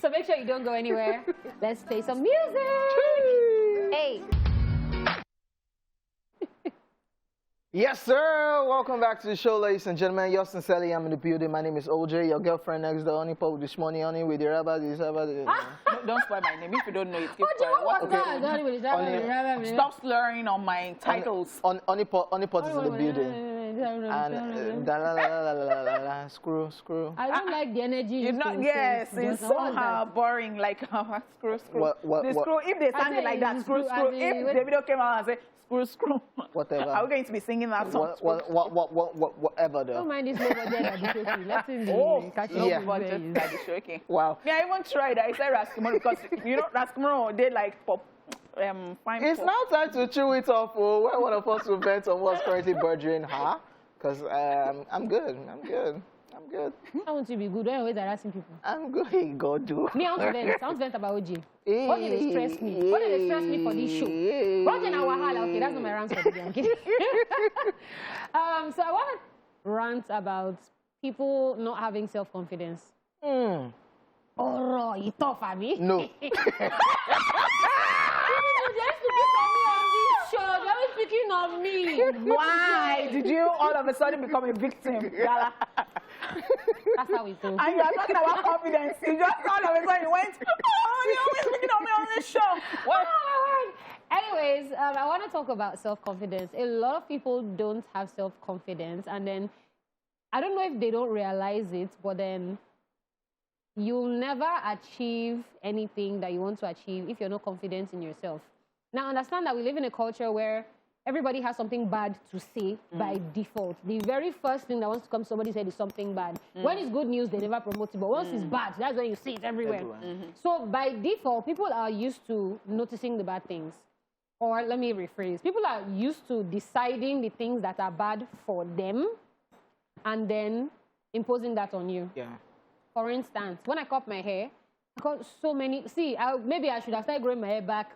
[SPEAKER 2] So make sure you don't go anywhere. Let's play some music. Hey.
[SPEAKER 3] Yes, sir. Welcome back to the show, ladies and gentlemen. Yours sincerely, I'm in the building. My name is OJ, your girlfriend next door. Honey Pop this morning, honey with the rubber.
[SPEAKER 1] Don't spoil my name. If you don't know it, keep
[SPEAKER 2] OJ,
[SPEAKER 1] quiet.
[SPEAKER 2] what was
[SPEAKER 1] Okay.
[SPEAKER 2] that?
[SPEAKER 1] Stop slurring on my titles.
[SPEAKER 3] Honey Pot is in the building. And Daala, screw.
[SPEAKER 2] I don't like the energy.
[SPEAKER 1] You know, yes, it's somehow boring. Like screw.
[SPEAKER 3] What-
[SPEAKER 1] The screw. If they sang it like that, screw. If the video came out and said screw.
[SPEAKER 3] Whatever.
[SPEAKER 1] Are we going to be singing that song?
[SPEAKER 3] Whatever
[SPEAKER 2] Don't
[SPEAKER 3] though.
[SPEAKER 2] mind this low budget addition. Let him be catching
[SPEAKER 3] yeah.
[SPEAKER 2] up with
[SPEAKER 1] Budget
[SPEAKER 2] you.
[SPEAKER 1] that is shaking.
[SPEAKER 3] Wow.
[SPEAKER 1] Me, I even tried. I said Raskimoro because you know Raskimoro they like pop. Fine
[SPEAKER 3] It's
[SPEAKER 1] pop.
[SPEAKER 3] now time to chew it off. Oh, where one of us will vent on what's currently burgeoning, huh? Because I'm good.
[SPEAKER 2] I want to be good. When always harassing people.
[SPEAKER 3] I'm good. Hey, God, do.
[SPEAKER 2] Me, I want to vent. I want to vent about OG. What did they stress me? What did they stress me for this show? What did I wahala? Okay, that's not my rant for today. I'm kidding. So I want to rant about people not having self-confidence. Oh, you tough, Abby?
[SPEAKER 3] No.
[SPEAKER 2] Speaking of me.
[SPEAKER 1] Why did you all of a sudden become a victim, Daala?
[SPEAKER 2] That's how we do.
[SPEAKER 1] And you are talking about confidence. You just all of a sudden went, oh, you're always speaking of me on this show. What?
[SPEAKER 2] Anyways, I want to talk about self-confidence. A lot of people don't have self-confidence, and then I don't know if they don't realize it, but then you'll never achieve anything that you want to achieve if you're not confident in yourself. Now, understand that we live in a culture where everybody has something bad to say by default. The very first thing that wants to come to somebody's head is something bad. When it's good news, they never promote it. But once it's bad, that's when you see it everywhere. So by default, people are used to noticing the bad things. Or let me rephrase. People are used to deciding the things that are bad for them and then imposing that on you.
[SPEAKER 3] Yeah.
[SPEAKER 2] For instance, when I cut my hair, I got so many. See, maybe I should have started growing my hair back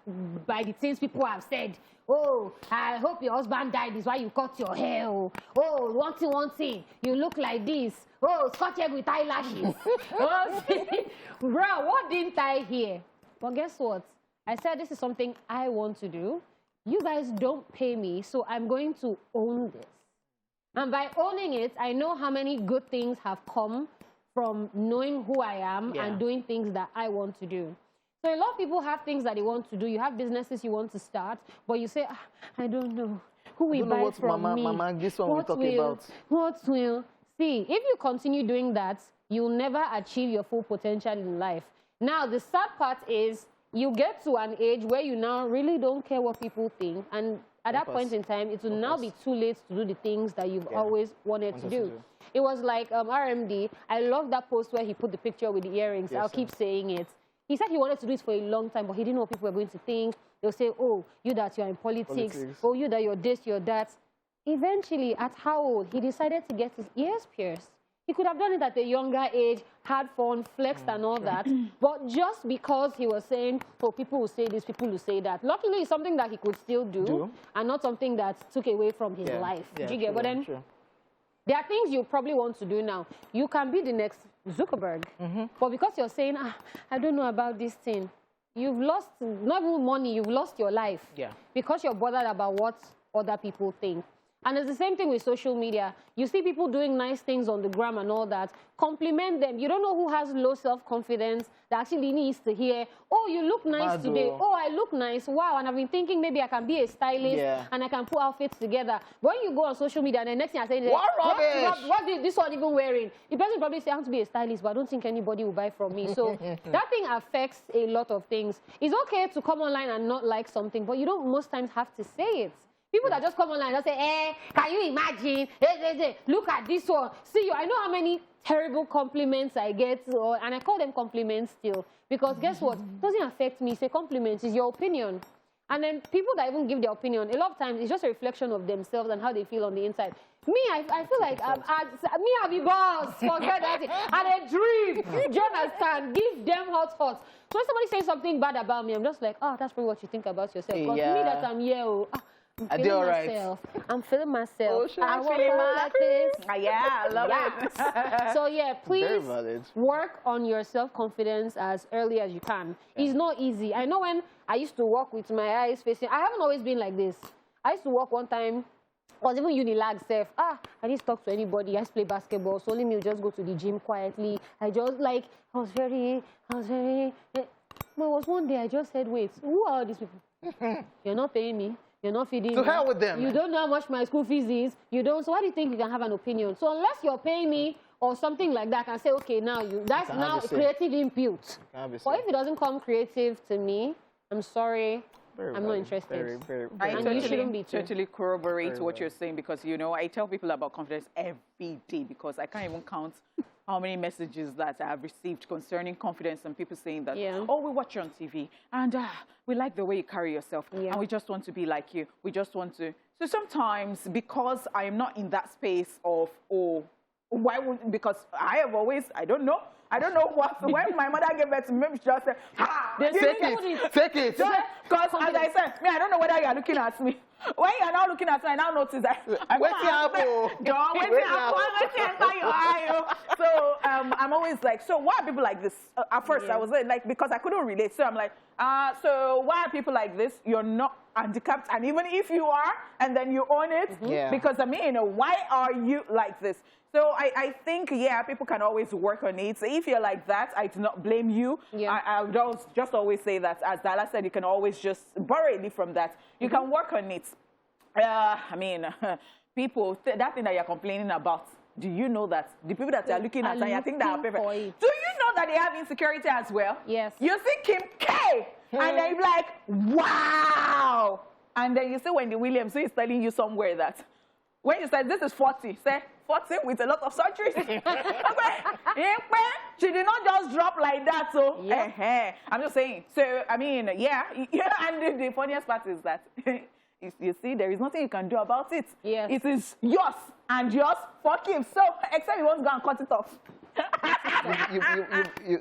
[SPEAKER 2] by the things people have said. Oh, I hope your husband died. Is why you cut your hair. Oh, one thing. You look like this. Oh, scotch egg with eyelashes. Oh, bro, what didn't I hear? But guess what? I said this is something I want to do. You guys don't pay me, so I'm going to own this. And by owning it, I know how many good things have come from knowing who I am and doing things that I want to do. So a lot of people have things that they want to do. You have businesses you want to start, but you say, I don't know. Who will buy
[SPEAKER 3] what
[SPEAKER 2] from me?
[SPEAKER 3] Mama, this one we're talking about.
[SPEAKER 2] What will? See, if you continue doing that, you'll never achieve your full potential in life. Now, the sad part is you get to an age where you now really don't care what people think. And at that point in time, it will now be too late to do the things that you've always wanted to do. It was like RMD. I love that post where he put the picture with the earrings. I'll keep saying it. He said he wanted to do it for a long time, but he didn't know what people were going to think. They'll say, oh, you that you're in politics. Oh, you that you're this, you're that. Eventually, at how old? He decided to get his ears pierced. He could have done it at a younger age, had fun, flexed and all that. But just because he was saying, oh, people will say this, people will say that. Luckily, it's something that he could still do. And not something that took away from his life.
[SPEAKER 3] Yeah,
[SPEAKER 2] Do you get? But then, there are things you probably want to do now. You can be the next Zuckerberg. But because you're saying, I don't know about this thing, you've lost, not even money, you've lost your life.
[SPEAKER 3] Yeah.
[SPEAKER 2] Because you're bothered about what other people think. And it's the same thing with social media. You see people doing nice things on the gram and all that. Compliment them. You don't know who has low self-confidence that actually needs to hear, oh, you look nice today. Oh, I look nice. Wow. And I've been thinking maybe I can be a stylist and I can put outfits together. When you go on social media and the next thing I say, what is this one even wearing? The person probably say, I want to be a stylist, but I don't think anybody will buy from me. So that thing affects a lot of things. It's okay to come online and not like something, but you don't most times have to say it. People that just come online and say, can you imagine? Look at this one. See you. I know how many terrible compliments I get, and I call them compliments still. Because guess what? It doesn't affect me. It's a compliment. It's your opinion. And then people that even give their opinion, a lot of times it's just a reflection of themselves and how they feel on the inside. Me, I feel like I'm the boss. Forget that. And a dream. Do you understand? Give them hot. So when somebody says something bad about me, I'm just like, oh, that's probably what you think about yourself. Because me that I'm here, I'm feeling myself. I'm feeling myself.
[SPEAKER 1] Oh,
[SPEAKER 2] I want like this.
[SPEAKER 1] Yeah, I love it.
[SPEAKER 2] So yeah, please work on your self-confidence as early as you can. It's not easy. I know when I used to walk with my eyes facing, I haven't always been like this. I used to walk one time, I was even unilag self. I didn't talk to anybody. I used to play basketball, so only me would just go to the gym quietly. I was very, there was one day I just said, wait, who are these people? You're not paying me. You're not feeding me.
[SPEAKER 3] To hell with them.
[SPEAKER 2] You don't know how much my school fees is. You don't. So why do you think you can have an opinion? So unless you're paying me or something like that, I can say, okay, now that's now creative input. But if it doesn't come creative to me, I'm sorry. I'm not interested.
[SPEAKER 1] I totally corroborate what you're saying because, you know, I tell people about confidence every day because I can't even count how many messages that I have received concerning confidence and people saying that, oh, we watch you on TV and we like the way you carry yourself and we just want to be like you. We just want to. So sometimes because I am not in that space of, oh, why would, because I have always, I don't know what, when my mother gave birth to me, she just said, take it. Because as I said, me, I don't know whether you are looking at me. When you are now looking at me, I now notice that I'm waiting enter your eye. So I'm always like, so why are people like this? At first I was like, because I couldn't relate. So I'm like, so why are people like this? You're not handicapped, and even if you are, and then you own it, because I mean, why are you like this? So I think, people can always work on it. So if you're like that, I do not blame you. I would just always say that, as Daala said, you can always just borrow a bit from that. You can work on it. I mean, people, that thing that you're complaining about, do you know that the people that are looking at you think that are perfect? Do you know that they have insecurity as well? Yes. You see Kim K, and then you're like, wow. And then you see Wendy Williams, who is telling you somewhere that, when you say this is 40, say 40 with a lot of surgeries. She did not just drop like that. So I'm just saying. So I mean, and the funniest part is that you see, there is nothing you can do about it. Yes. It is yours and yours for Kim. So except you want to go and cut it off.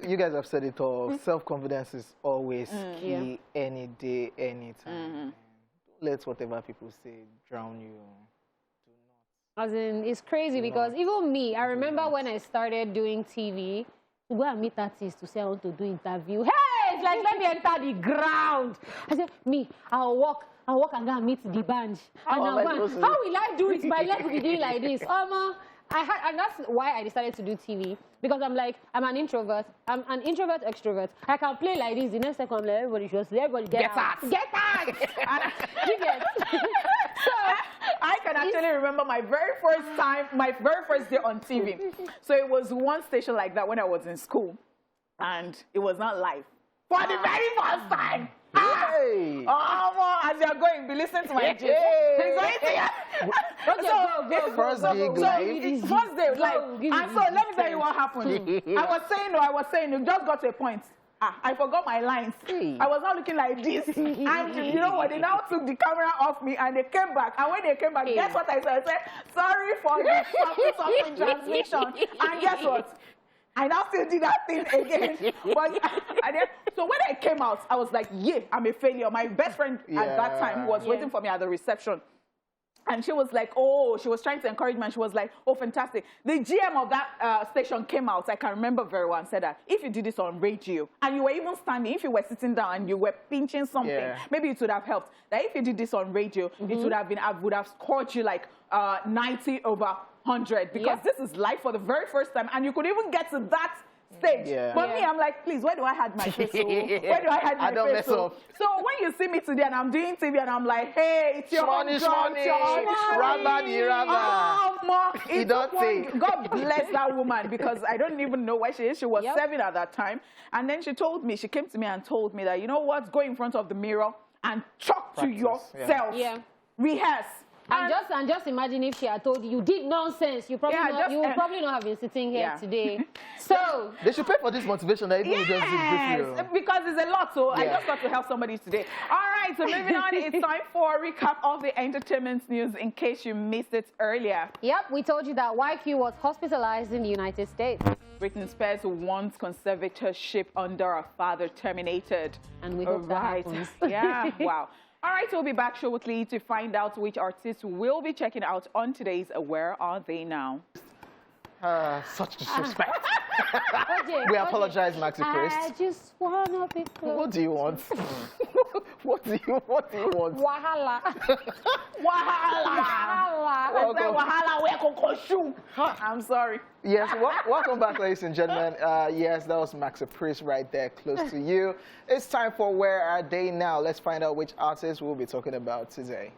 [SPEAKER 3] you guys have said it all. Self-confidence is always key, any day, anytime. Don't let whatever people say drown you.
[SPEAKER 2] As in, it's crazy because even me, I remember when I started doing TV, to go and meet artists to say I want to do interview. Hey, it's like, let me enter the ground. I said, me, I'll walk and go and meet the band. And how will I do it? My leg will be doing like this. And that's why I decided to do TV. Because I'm like, I'm an introvert. I'm an introvert extrovert. I can play like this. The next second, I'm like, everybody get out. Get out! So
[SPEAKER 1] I can actually remember my very first day on TV. So it was one station like that when I was in school. And it was not live. For the very first time. As you're going, be listening to my gist.
[SPEAKER 3] First
[SPEAKER 1] day, like, and so let me tell you what happened. I was saying, you just got to a point. I forgot my lines.
[SPEAKER 3] Hey.
[SPEAKER 1] I was not looking like this. And you know what? They now took the camera off me and they came back. And when they came back, guess what I said? I said, sorry for the something transmission. And guess what? I now still did that thing again. So when I came out, I was like, yeah, I'm a failure. My best friend at that time was waiting for me at the reception. And she was like, oh, she was trying to encourage me. And she was like, oh, fantastic. The GM of that station came out, I can remember very well, and said that if you did this on radio, and you were even standing, if you were sitting down and you were pinching something, maybe it would have helped. That if you did this on radio, it would have been, I would have scored you like 90 over 100, because this is live for the very first time, and you could even get to that stage. But me, I'm like, please, where do I hide my face? Where do I hide my face? I don't mess up. So when you see me today and I'm doing TV and I'm like, hey, it's your
[SPEAKER 3] money,
[SPEAKER 1] God bless that woman, because I don't even know where she is. She was 7 at that time. And then she told me, she came to me and told me that, you know what, go in front of the mirror and talk to yourself. Rehearse.
[SPEAKER 2] And just imagine if she had told you, you did nonsense. You probably you would probably not have been sitting here today. So
[SPEAKER 3] they should pay for this motivation that even just did briefly.
[SPEAKER 1] Because it's a lot. So I just got to help somebody today. All right, so moving on, it's time for a recap of the entertainment news in case you missed it earlier.
[SPEAKER 2] Yep, we told you that YQ was hospitalized in the United States.
[SPEAKER 1] Britney Spears wants conservatorship under her father terminated.
[SPEAKER 2] And we hope that happens.
[SPEAKER 1] Yeah, wow. All right, we'll be back shortly to find out which artists we'll be checking out on today's Where Are They Now?
[SPEAKER 3] Such disrespect. We apologize, Maxi Priest.
[SPEAKER 2] I just want to be cool.
[SPEAKER 3] What do you want? What do you want?
[SPEAKER 2] Wahala.
[SPEAKER 1] I'm sorry.
[SPEAKER 3] Yes, welcome back, ladies and gentlemen. Yes, that was Maxi Priest right there, close to you. It's time for Where Are They Now? Let's find out which artists we'll be talking about today.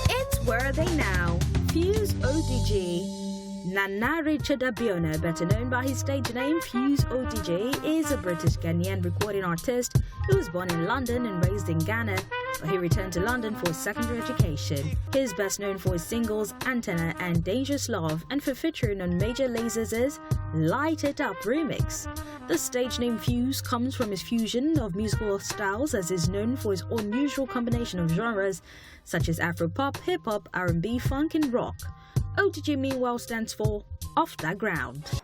[SPEAKER 4] It's Where Are They Now? Fuse ODG. Nana Richard Abiono, better known by his stage name Fuse ODG, is a British Ghanaian recording artist who was born in London and raised in Ghana, but he returned to London for secondary education. He is best known for his singles Antenna and Dangerous Love, and for featuring on Major Lazer Light It Up remix. The stage name Fuse comes from his fusion of musical styles, as is known for his unusual combination of genres such as Afro-pop, hip-hop, R&B, funk and rock. ODG meanwhile stands for Off That Ground.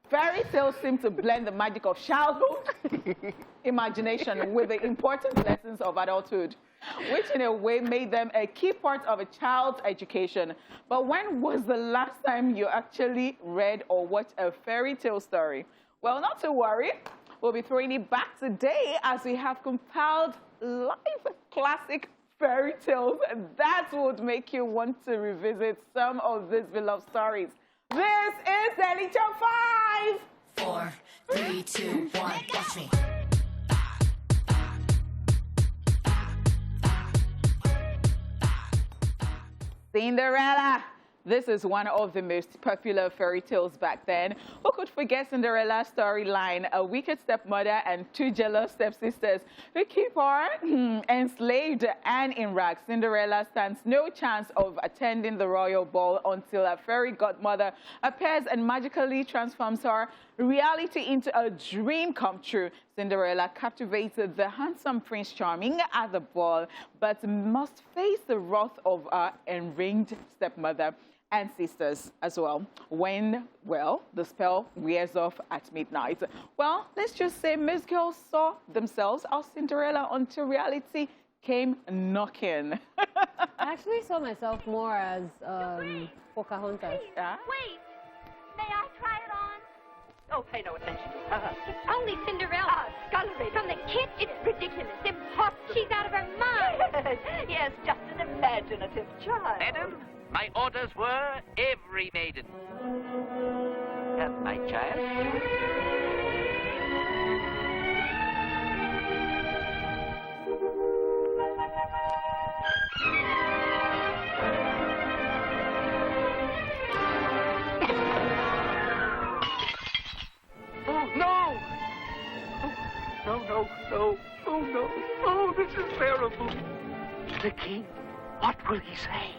[SPEAKER 1] Fairy tales seem to blend the magic of childhood imagination with the important lessons of adulthood, which in a way made them a key part of a child's education. But when was the last time you actually read or watched a fairy tale story? Well, not to worry. We'll be throwing it back today as we have compiled live classic fairy tales that would make you want to revisit some of these beloved stories. This is Daily Top 5.
[SPEAKER 5] 4, 3, 2, 1, watch me.
[SPEAKER 1] Cinderella. This is one of the most popular fairy tales back then. Who could forget Cinderella's storyline? A wicked stepmother and 2 jealous stepsisters who keep her enslaved and in rags. Cinderella stands no chance of attending the royal ball until a fairy godmother appears and magically transforms her reality into a dream come true. Cinderella captivated the handsome Prince Charming at the ball, but must face the wrath of her enraged stepmother and sisters as well when, well, the spell wears off at midnight. Well, let's just say most girls saw themselves as Cinderella until reality came knocking.
[SPEAKER 2] I actually saw myself more as Pocahontas.
[SPEAKER 1] Yeah?
[SPEAKER 6] Wait, may I try it on?
[SPEAKER 7] Oh, pay no attention to her.
[SPEAKER 6] It's only Cinderella.
[SPEAKER 7] Scullery.
[SPEAKER 6] From the kitchen.
[SPEAKER 7] It's ridiculous, impossible.
[SPEAKER 6] She's out of her mind.
[SPEAKER 7] Yes, just an imaginative child.
[SPEAKER 8] Madam, my orders were every maiden. My child. Oh, no! No, no, no, no. Oh, no. Oh, this is terrible. The king, what will he say?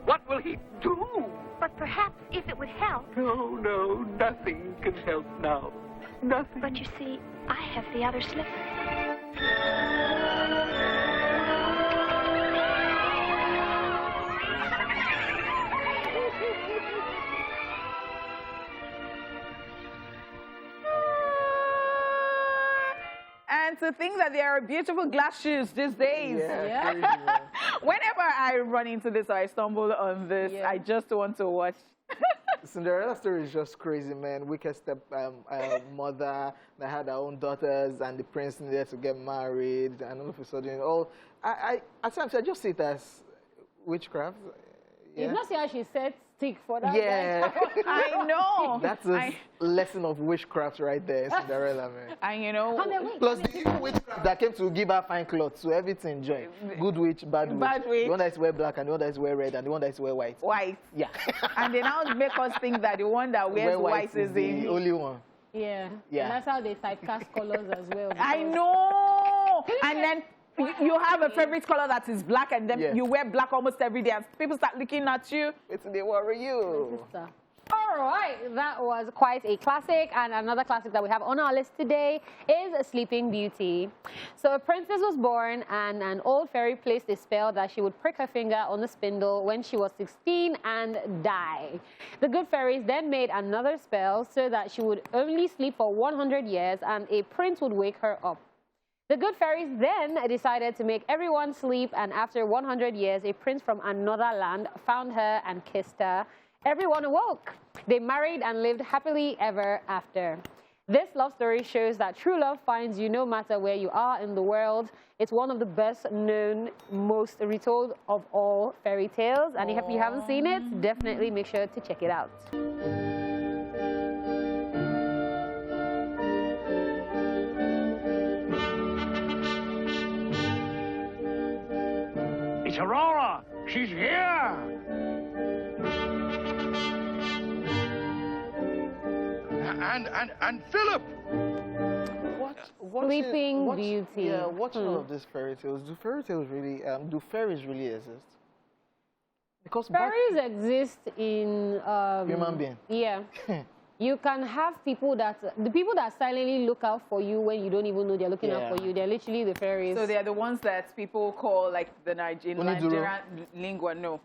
[SPEAKER 8] What will he do?
[SPEAKER 6] But perhaps if it would help.
[SPEAKER 8] No, no, nothing can help now. Nothing.
[SPEAKER 6] But you see, I have the other slipper.
[SPEAKER 1] And to think that there are beautiful glass shoes these days.
[SPEAKER 3] Yeah. Crazy, man.
[SPEAKER 1] Whenever I run into this or I stumble on this, I just want to watch.
[SPEAKER 3] Cinderella story is just crazy, man. Wicked step mother that had her own daughters, and the prince needed to get married, and all of a sudden, at times I just see it as witchcraft. Yeah.
[SPEAKER 2] You not see how she said stick for that?
[SPEAKER 3] Yeah.
[SPEAKER 1] I know.
[SPEAKER 3] That's a lesson of witchcraft right there, Cinderella, man.
[SPEAKER 1] And you know,
[SPEAKER 3] Plus the evil witchcraft that came to give her fine clothes, so everything joined. Good witch, bad witch.
[SPEAKER 1] Bad witch.
[SPEAKER 3] The one that is wear black and the one that is wear red and the one that is wear white.
[SPEAKER 1] white.
[SPEAKER 3] Yeah.
[SPEAKER 1] And they now make us think that the one that wears
[SPEAKER 3] Wear
[SPEAKER 1] white is
[SPEAKER 3] the
[SPEAKER 1] the
[SPEAKER 3] only one.
[SPEAKER 2] Yeah.
[SPEAKER 3] Yeah.
[SPEAKER 2] And that's how they typecast colors as well.
[SPEAKER 1] I
[SPEAKER 2] because-
[SPEAKER 1] know. And then you have a favorite color that is black, and then you wear black almost every day, and people start looking at you.
[SPEAKER 3] It's they worry you.
[SPEAKER 2] Sister. All right, that was quite a classic, and another classic that we have on our list today is Sleeping Beauty. So a princess was born, and an old fairy placed a spell that she would prick her finger on the spindle when she was 16 and die. The good fairies then made another spell so that she would only sleep for 100 years, and a prince would wake her up. The good fairies then decided to make everyone sleep, and after 100 years, a prince from another land found her and kissed her. Everyone awoke. They married and lived happily ever after. This love story shows that true love finds you no matter where you are in the world. It's one of the best known, most retold of all fairy tales. And if you haven't seen it, definitely make sure to check it out.
[SPEAKER 8] It's Aurora. She's here. And Philip.
[SPEAKER 2] Sleeping Beauty.
[SPEAKER 3] Yeah, watching all of these fairy tales. Do fairy tales really? Do fairies really exist? Because
[SPEAKER 2] Fairies exist in
[SPEAKER 3] human being.
[SPEAKER 2] Yeah. You can have people that, the people that silently look out for you when you don't even know they're looking out for you. They're literally the fairies.
[SPEAKER 1] So they're the ones that people call like the Nigerian lingua. No.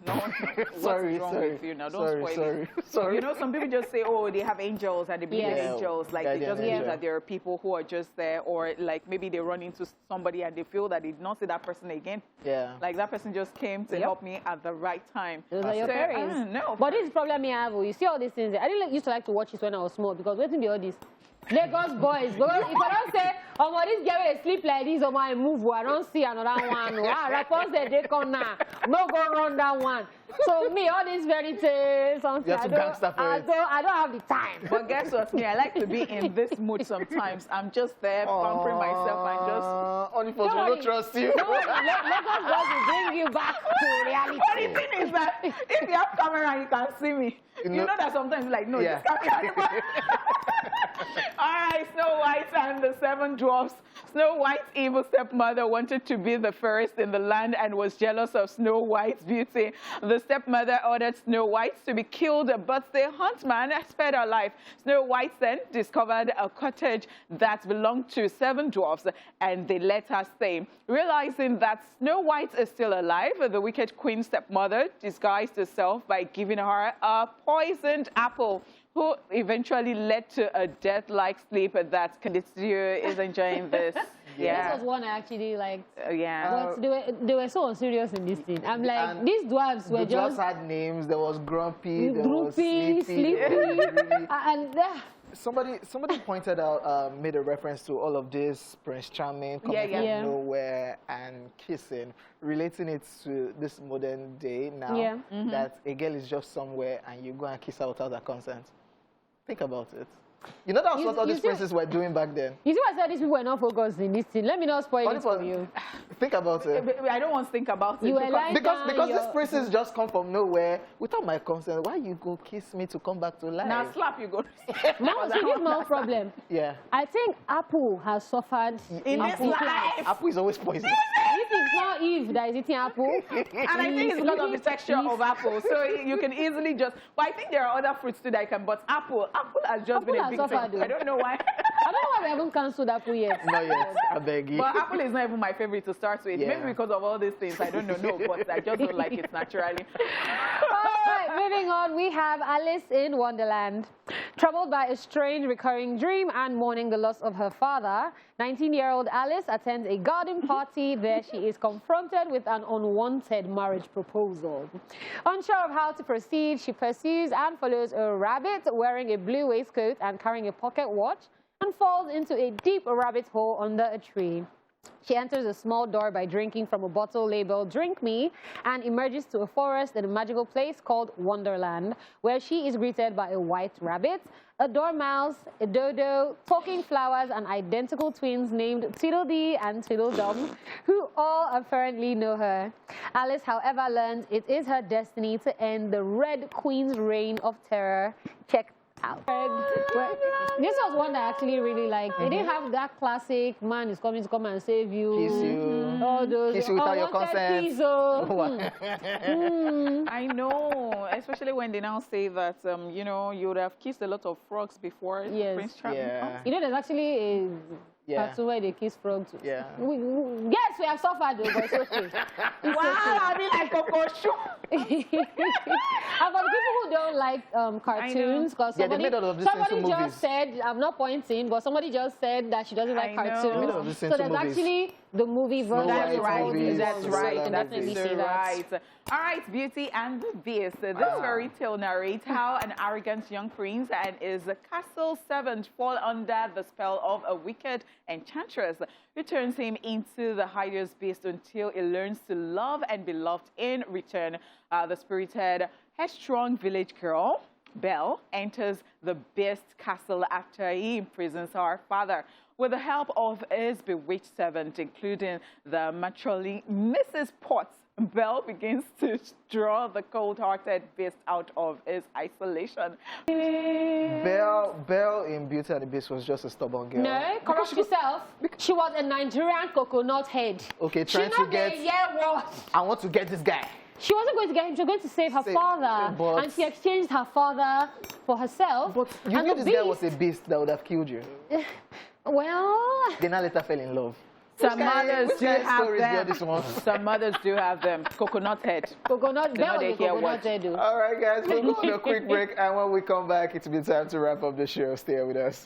[SPEAKER 3] Sorry.
[SPEAKER 1] What's wrong with you now? Don't spoil it.
[SPEAKER 3] Sorry.
[SPEAKER 1] You know, some people just say, oh, they have angels and they believe in
[SPEAKER 2] Yes.
[SPEAKER 1] angels. Like they just believe that there are people who are just there, or like maybe they run into somebody and they feel that they did not see that person again.
[SPEAKER 3] Yeah.
[SPEAKER 1] Like that person just came to help me at the right time.
[SPEAKER 2] Those are your
[SPEAKER 1] So,
[SPEAKER 2] fairies.
[SPEAKER 1] No.
[SPEAKER 2] But this is the problem I have. You see all these things. I didn't used to like to watch this when I was small because waiting be all this. Lagos boys. Because if I don't say, oh, well, this girl will sleep like this, or my move, I don't see another one. Rappers they come now. No go run that one. So me, all these fairy tales, something, I don't have the time.
[SPEAKER 1] But guess what? Me, I like to be in this mood sometimes. I'm just there pampering myself and just.
[SPEAKER 3] Only for you don't trust you.
[SPEAKER 2] Lagos boys will bring you back to reality.
[SPEAKER 1] But the thing is that if you have camera, you can see me. You know that sometimes like, no, this camera. All right, Snow White and the Seven Dwarfs. Snow White's evil stepmother wanted to be the fairest in the land and was jealous of Snow White's beauty. The stepmother ordered Snow White to be killed, but the huntsman spared her life. Snow White then discovered a cottage that belonged to 7 dwarfs, and they let her stay. Realizing that Snow White is still alive, the wicked queen stepmother disguised herself by giving her a poisoned apple, who eventually led to a death-like sleep that Candicio is enjoying this.
[SPEAKER 2] This was one I actually liked.
[SPEAKER 1] Yeah.
[SPEAKER 2] But they were so unserious in this thing. I'm like,
[SPEAKER 3] And
[SPEAKER 2] these dwarves were
[SPEAKER 3] The dwarfs
[SPEAKER 2] just
[SPEAKER 3] had names. There was Grumpy, there was
[SPEAKER 2] droopy,
[SPEAKER 3] Sleepy.
[SPEAKER 2] sleepy, and
[SPEAKER 3] Somebody pointed out, made a reference to all of this, Prince Charming coming from nowhere and kissing, relating it to this modern day now, that a girl is just somewhere and you go and kiss her without her consent. Think about it. You know that's what all these princes were doing back then.
[SPEAKER 2] You see what I said? These people were not focused in this thing. Let me not spoil it for you.
[SPEAKER 3] Think about it.
[SPEAKER 1] I don't want to think about it.
[SPEAKER 2] You were lying
[SPEAKER 3] Because
[SPEAKER 2] down,
[SPEAKER 3] these princes just come from nowhere without my consent. Why you go kiss me to come back to life?
[SPEAKER 1] Now slap you go.
[SPEAKER 2] Now, see, this is my problem.
[SPEAKER 3] Yeah.
[SPEAKER 2] I think Apple has suffered
[SPEAKER 1] In this life.
[SPEAKER 3] Apple is always poisonous.
[SPEAKER 2] If it's not Eve that is eating apple,
[SPEAKER 1] And I think it's because of the texture of apple. So you can easily just, but I think there are other fruits too that you can, but apple has just been a big thing. I don't know why.
[SPEAKER 2] I don't know why we haven't cancelled apple yet.
[SPEAKER 3] Not yet, I beg you.
[SPEAKER 1] But apple is not even my favorite to start with.
[SPEAKER 3] Yeah.
[SPEAKER 1] Maybe because of all these things. I don't know, but I just don't like it naturally.
[SPEAKER 2] All right, moving on, we have Alice in Wonderland. Troubled by a strange recurring dream and mourning the loss of her father, 19-year-old Alice attends a garden party. There she is confronted with an unwanted marriage proposal. Unsure of how to proceed, she pursues and follows a rabbit wearing a blue waistcoat and carrying a pocket watch and falls into a deep rabbit hole under a tree. She enters a small door by drinking from a bottle labeled "Drink Me" and emerges to a forest in a magical place called Wonderland, where she is greeted by a white rabbit, a dormouse, a dodo, talking flowers, and identical twins named Tweedledee and Tweedledum, who all apparently know her. Alice, however, learns it is her destiny to end the Red Queen's reign of terror. Check out. This was one that I actually really liked. They didn't have that classic man is coming to come and save you.
[SPEAKER 3] Kiss you.
[SPEAKER 2] All those.
[SPEAKER 3] Kiss you without your consent.
[SPEAKER 2] Kiss, oh.
[SPEAKER 1] I know, especially when they now say that, you know, you would have kissed a lot of frogs before Prince Charming.
[SPEAKER 3] Yeah.
[SPEAKER 2] You know, there's actually a cartoon where they kiss frogs.
[SPEAKER 3] Yeah.
[SPEAKER 2] Yes, we have suffered, though, but it's okay. It's
[SPEAKER 1] Wow,
[SPEAKER 2] okay.
[SPEAKER 1] I mean like Coco Show.
[SPEAKER 2] And for the people who don't like cartoons, because
[SPEAKER 3] Yeah, they made all of this
[SPEAKER 2] somebody
[SPEAKER 3] into movies.
[SPEAKER 2] just said, I'm not pointing, but somebody just said that she doesn't like
[SPEAKER 1] I know.
[SPEAKER 2] cartoons.
[SPEAKER 3] They made all of this
[SPEAKER 2] So
[SPEAKER 3] into
[SPEAKER 2] there's
[SPEAKER 3] movies.
[SPEAKER 2] actually the movie version.
[SPEAKER 3] That's
[SPEAKER 1] That's right.
[SPEAKER 3] movies,
[SPEAKER 1] That's right.
[SPEAKER 3] Cinderella
[SPEAKER 1] That's
[SPEAKER 2] movies.
[SPEAKER 1] right. All right, Beauty and the Beast. This fairy tale narrates how an arrogant young prince and his castle servant fall under the spell of a wicked enchantress who turns him into the hideous beast until he learns to love and be loved in return. The spirited, headstrong village girl, Belle, enters the beast castle after he imprisons her father. With the help of his bewitched servant, including the matronly Mrs. Potts, Belle begins to draw the cold-hearted beast out of his isolation.
[SPEAKER 3] Belle in Beauty and the Beast was just a stubborn girl.
[SPEAKER 2] No, correct yourself. She was a Nigerian coconut head.
[SPEAKER 3] Okay, trying to get...
[SPEAKER 2] what?
[SPEAKER 3] I want to get this guy.
[SPEAKER 2] She wasn't going to get him. She was going to save her father.
[SPEAKER 3] but-
[SPEAKER 2] And she exchanged her father for herself.
[SPEAKER 3] But you
[SPEAKER 2] and
[SPEAKER 3] knew
[SPEAKER 2] the
[SPEAKER 3] this guy was
[SPEAKER 2] beast-
[SPEAKER 3] a beast that would have killed you.
[SPEAKER 2] Well...
[SPEAKER 3] They now later fell in love.
[SPEAKER 1] Some mothers
[SPEAKER 3] which
[SPEAKER 1] do
[SPEAKER 3] kind of
[SPEAKER 1] have
[SPEAKER 3] stories get this
[SPEAKER 1] them.
[SPEAKER 3] one?
[SPEAKER 1] Some mothers do have them. Coconut head.
[SPEAKER 2] Coconut,
[SPEAKER 1] They know
[SPEAKER 2] Belle
[SPEAKER 1] they
[SPEAKER 2] was a
[SPEAKER 1] hear
[SPEAKER 2] coconut
[SPEAKER 1] what.
[SPEAKER 2] head, though.
[SPEAKER 3] All right, guys, we'll go on a quick break, and when we come back, it'll be time to wrap up the show. Stay with us.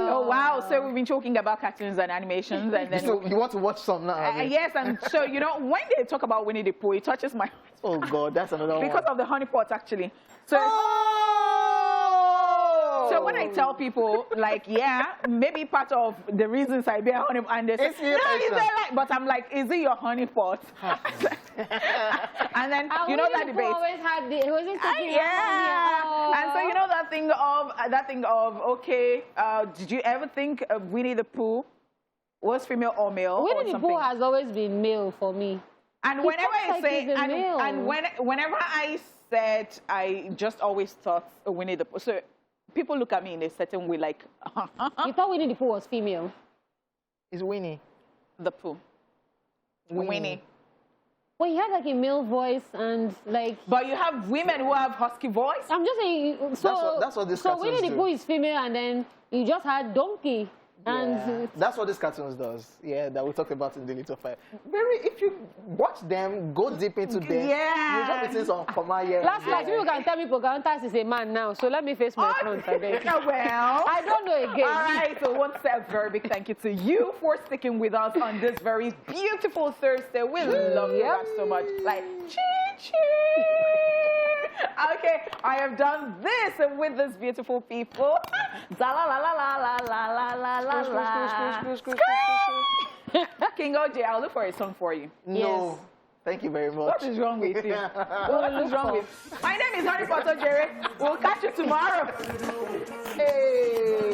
[SPEAKER 1] Oh, wow. So we've been talking about cartoons and animations. And then
[SPEAKER 3] So you want to watch some now? I mean?
[SPEAKER 1] yes, and so, you know, when they talk about Winnie the Pooh, it touches my heart.
[SPEAKER 3] Oh, God, that's another one.
[SPEAKER 1] Because of the honey pot, actually. So, so when I tell people, like, yeah, maybe part of the reasons I bear honey, and they say,
[SPEAKER 3] It's your
[SPEAKER 1] no,
[SPEAKER 3] passion.
[SPEAKER 1] like, but I'm like, is it your honey pot? And then, you know that debate.
[SPEAKER 2] Always had the, he wasn't taking
[SPEAKER 1] Yeah, and so you know that thing of okay, did you ever think Winnie the Pooh was female or male or
[SPEAKER 2] Winnie the
[SPEAKER 1] something?
[SPEAKER 2] Pooh has always been male for me.
[SPEAKER 1] And
[SPEAKER 2] He
[SPEAKER 1] whenever
[SPEAKER 2] talks
[SPEAKER 1] I
[SPEAKER 2] like
[SPEAKER 1] say,
[SPEAKER 2] he's a male.
[SPEAKER 1] and whenever I said, I just always thought Winnie the Pooh. So people look at me in a certain way, like
[SPEAKER 2] You thought Winnie the Pooh was female.
[SPEAKER 3] It's Winnie.
[SPEAKER 1] the Pooh, Winnie.
[SPEAKER 2] Well, he had like a male voice and like.
[SPEAKER 1] But you have women who have husky voice.
[SPEAKER 2] I'm just saying. So
[SPEAKER 3] That's what this
[SPEAKER 2] So
[SPEAKER 3] cartoons
[SPEAKER 2] Winnie the
[SPEAKER 3] do.
[SPEAKER 2] Pooh is female, and then you just had Donkey. And
[SPEAKER 3] Yeah. That's what this cartoons does. Yeah, that we talked about in the Little Fire. If you watch them, go deep into them.
[SPEAKER 1] Yeah.
[SPEAKER 3] You just be seeing some common here.
[SPEAKER 2] last people can tell me Pocahontas is a man now, so let me face my front. I beg.
[SPEAKER 1] Well,
[SPEAKER 2] I don't know again.
[SPEAKER 1] All right, so once a very big thank you to you for sticking with us on this very beautiful Thursday. We love you guys so much. Like, chee-chee. Okay, I have done this with these beautiful people. Daala la la la la la la la la la. King Hojay, I'll look for a song for you.
[SPEAKER 3] No. Thank you very much.
[SPEAKER 1] What is wrong with you? What is wrong with you? My name is Harry Potter, Jerry. We'll catch you tomorrow. Hey.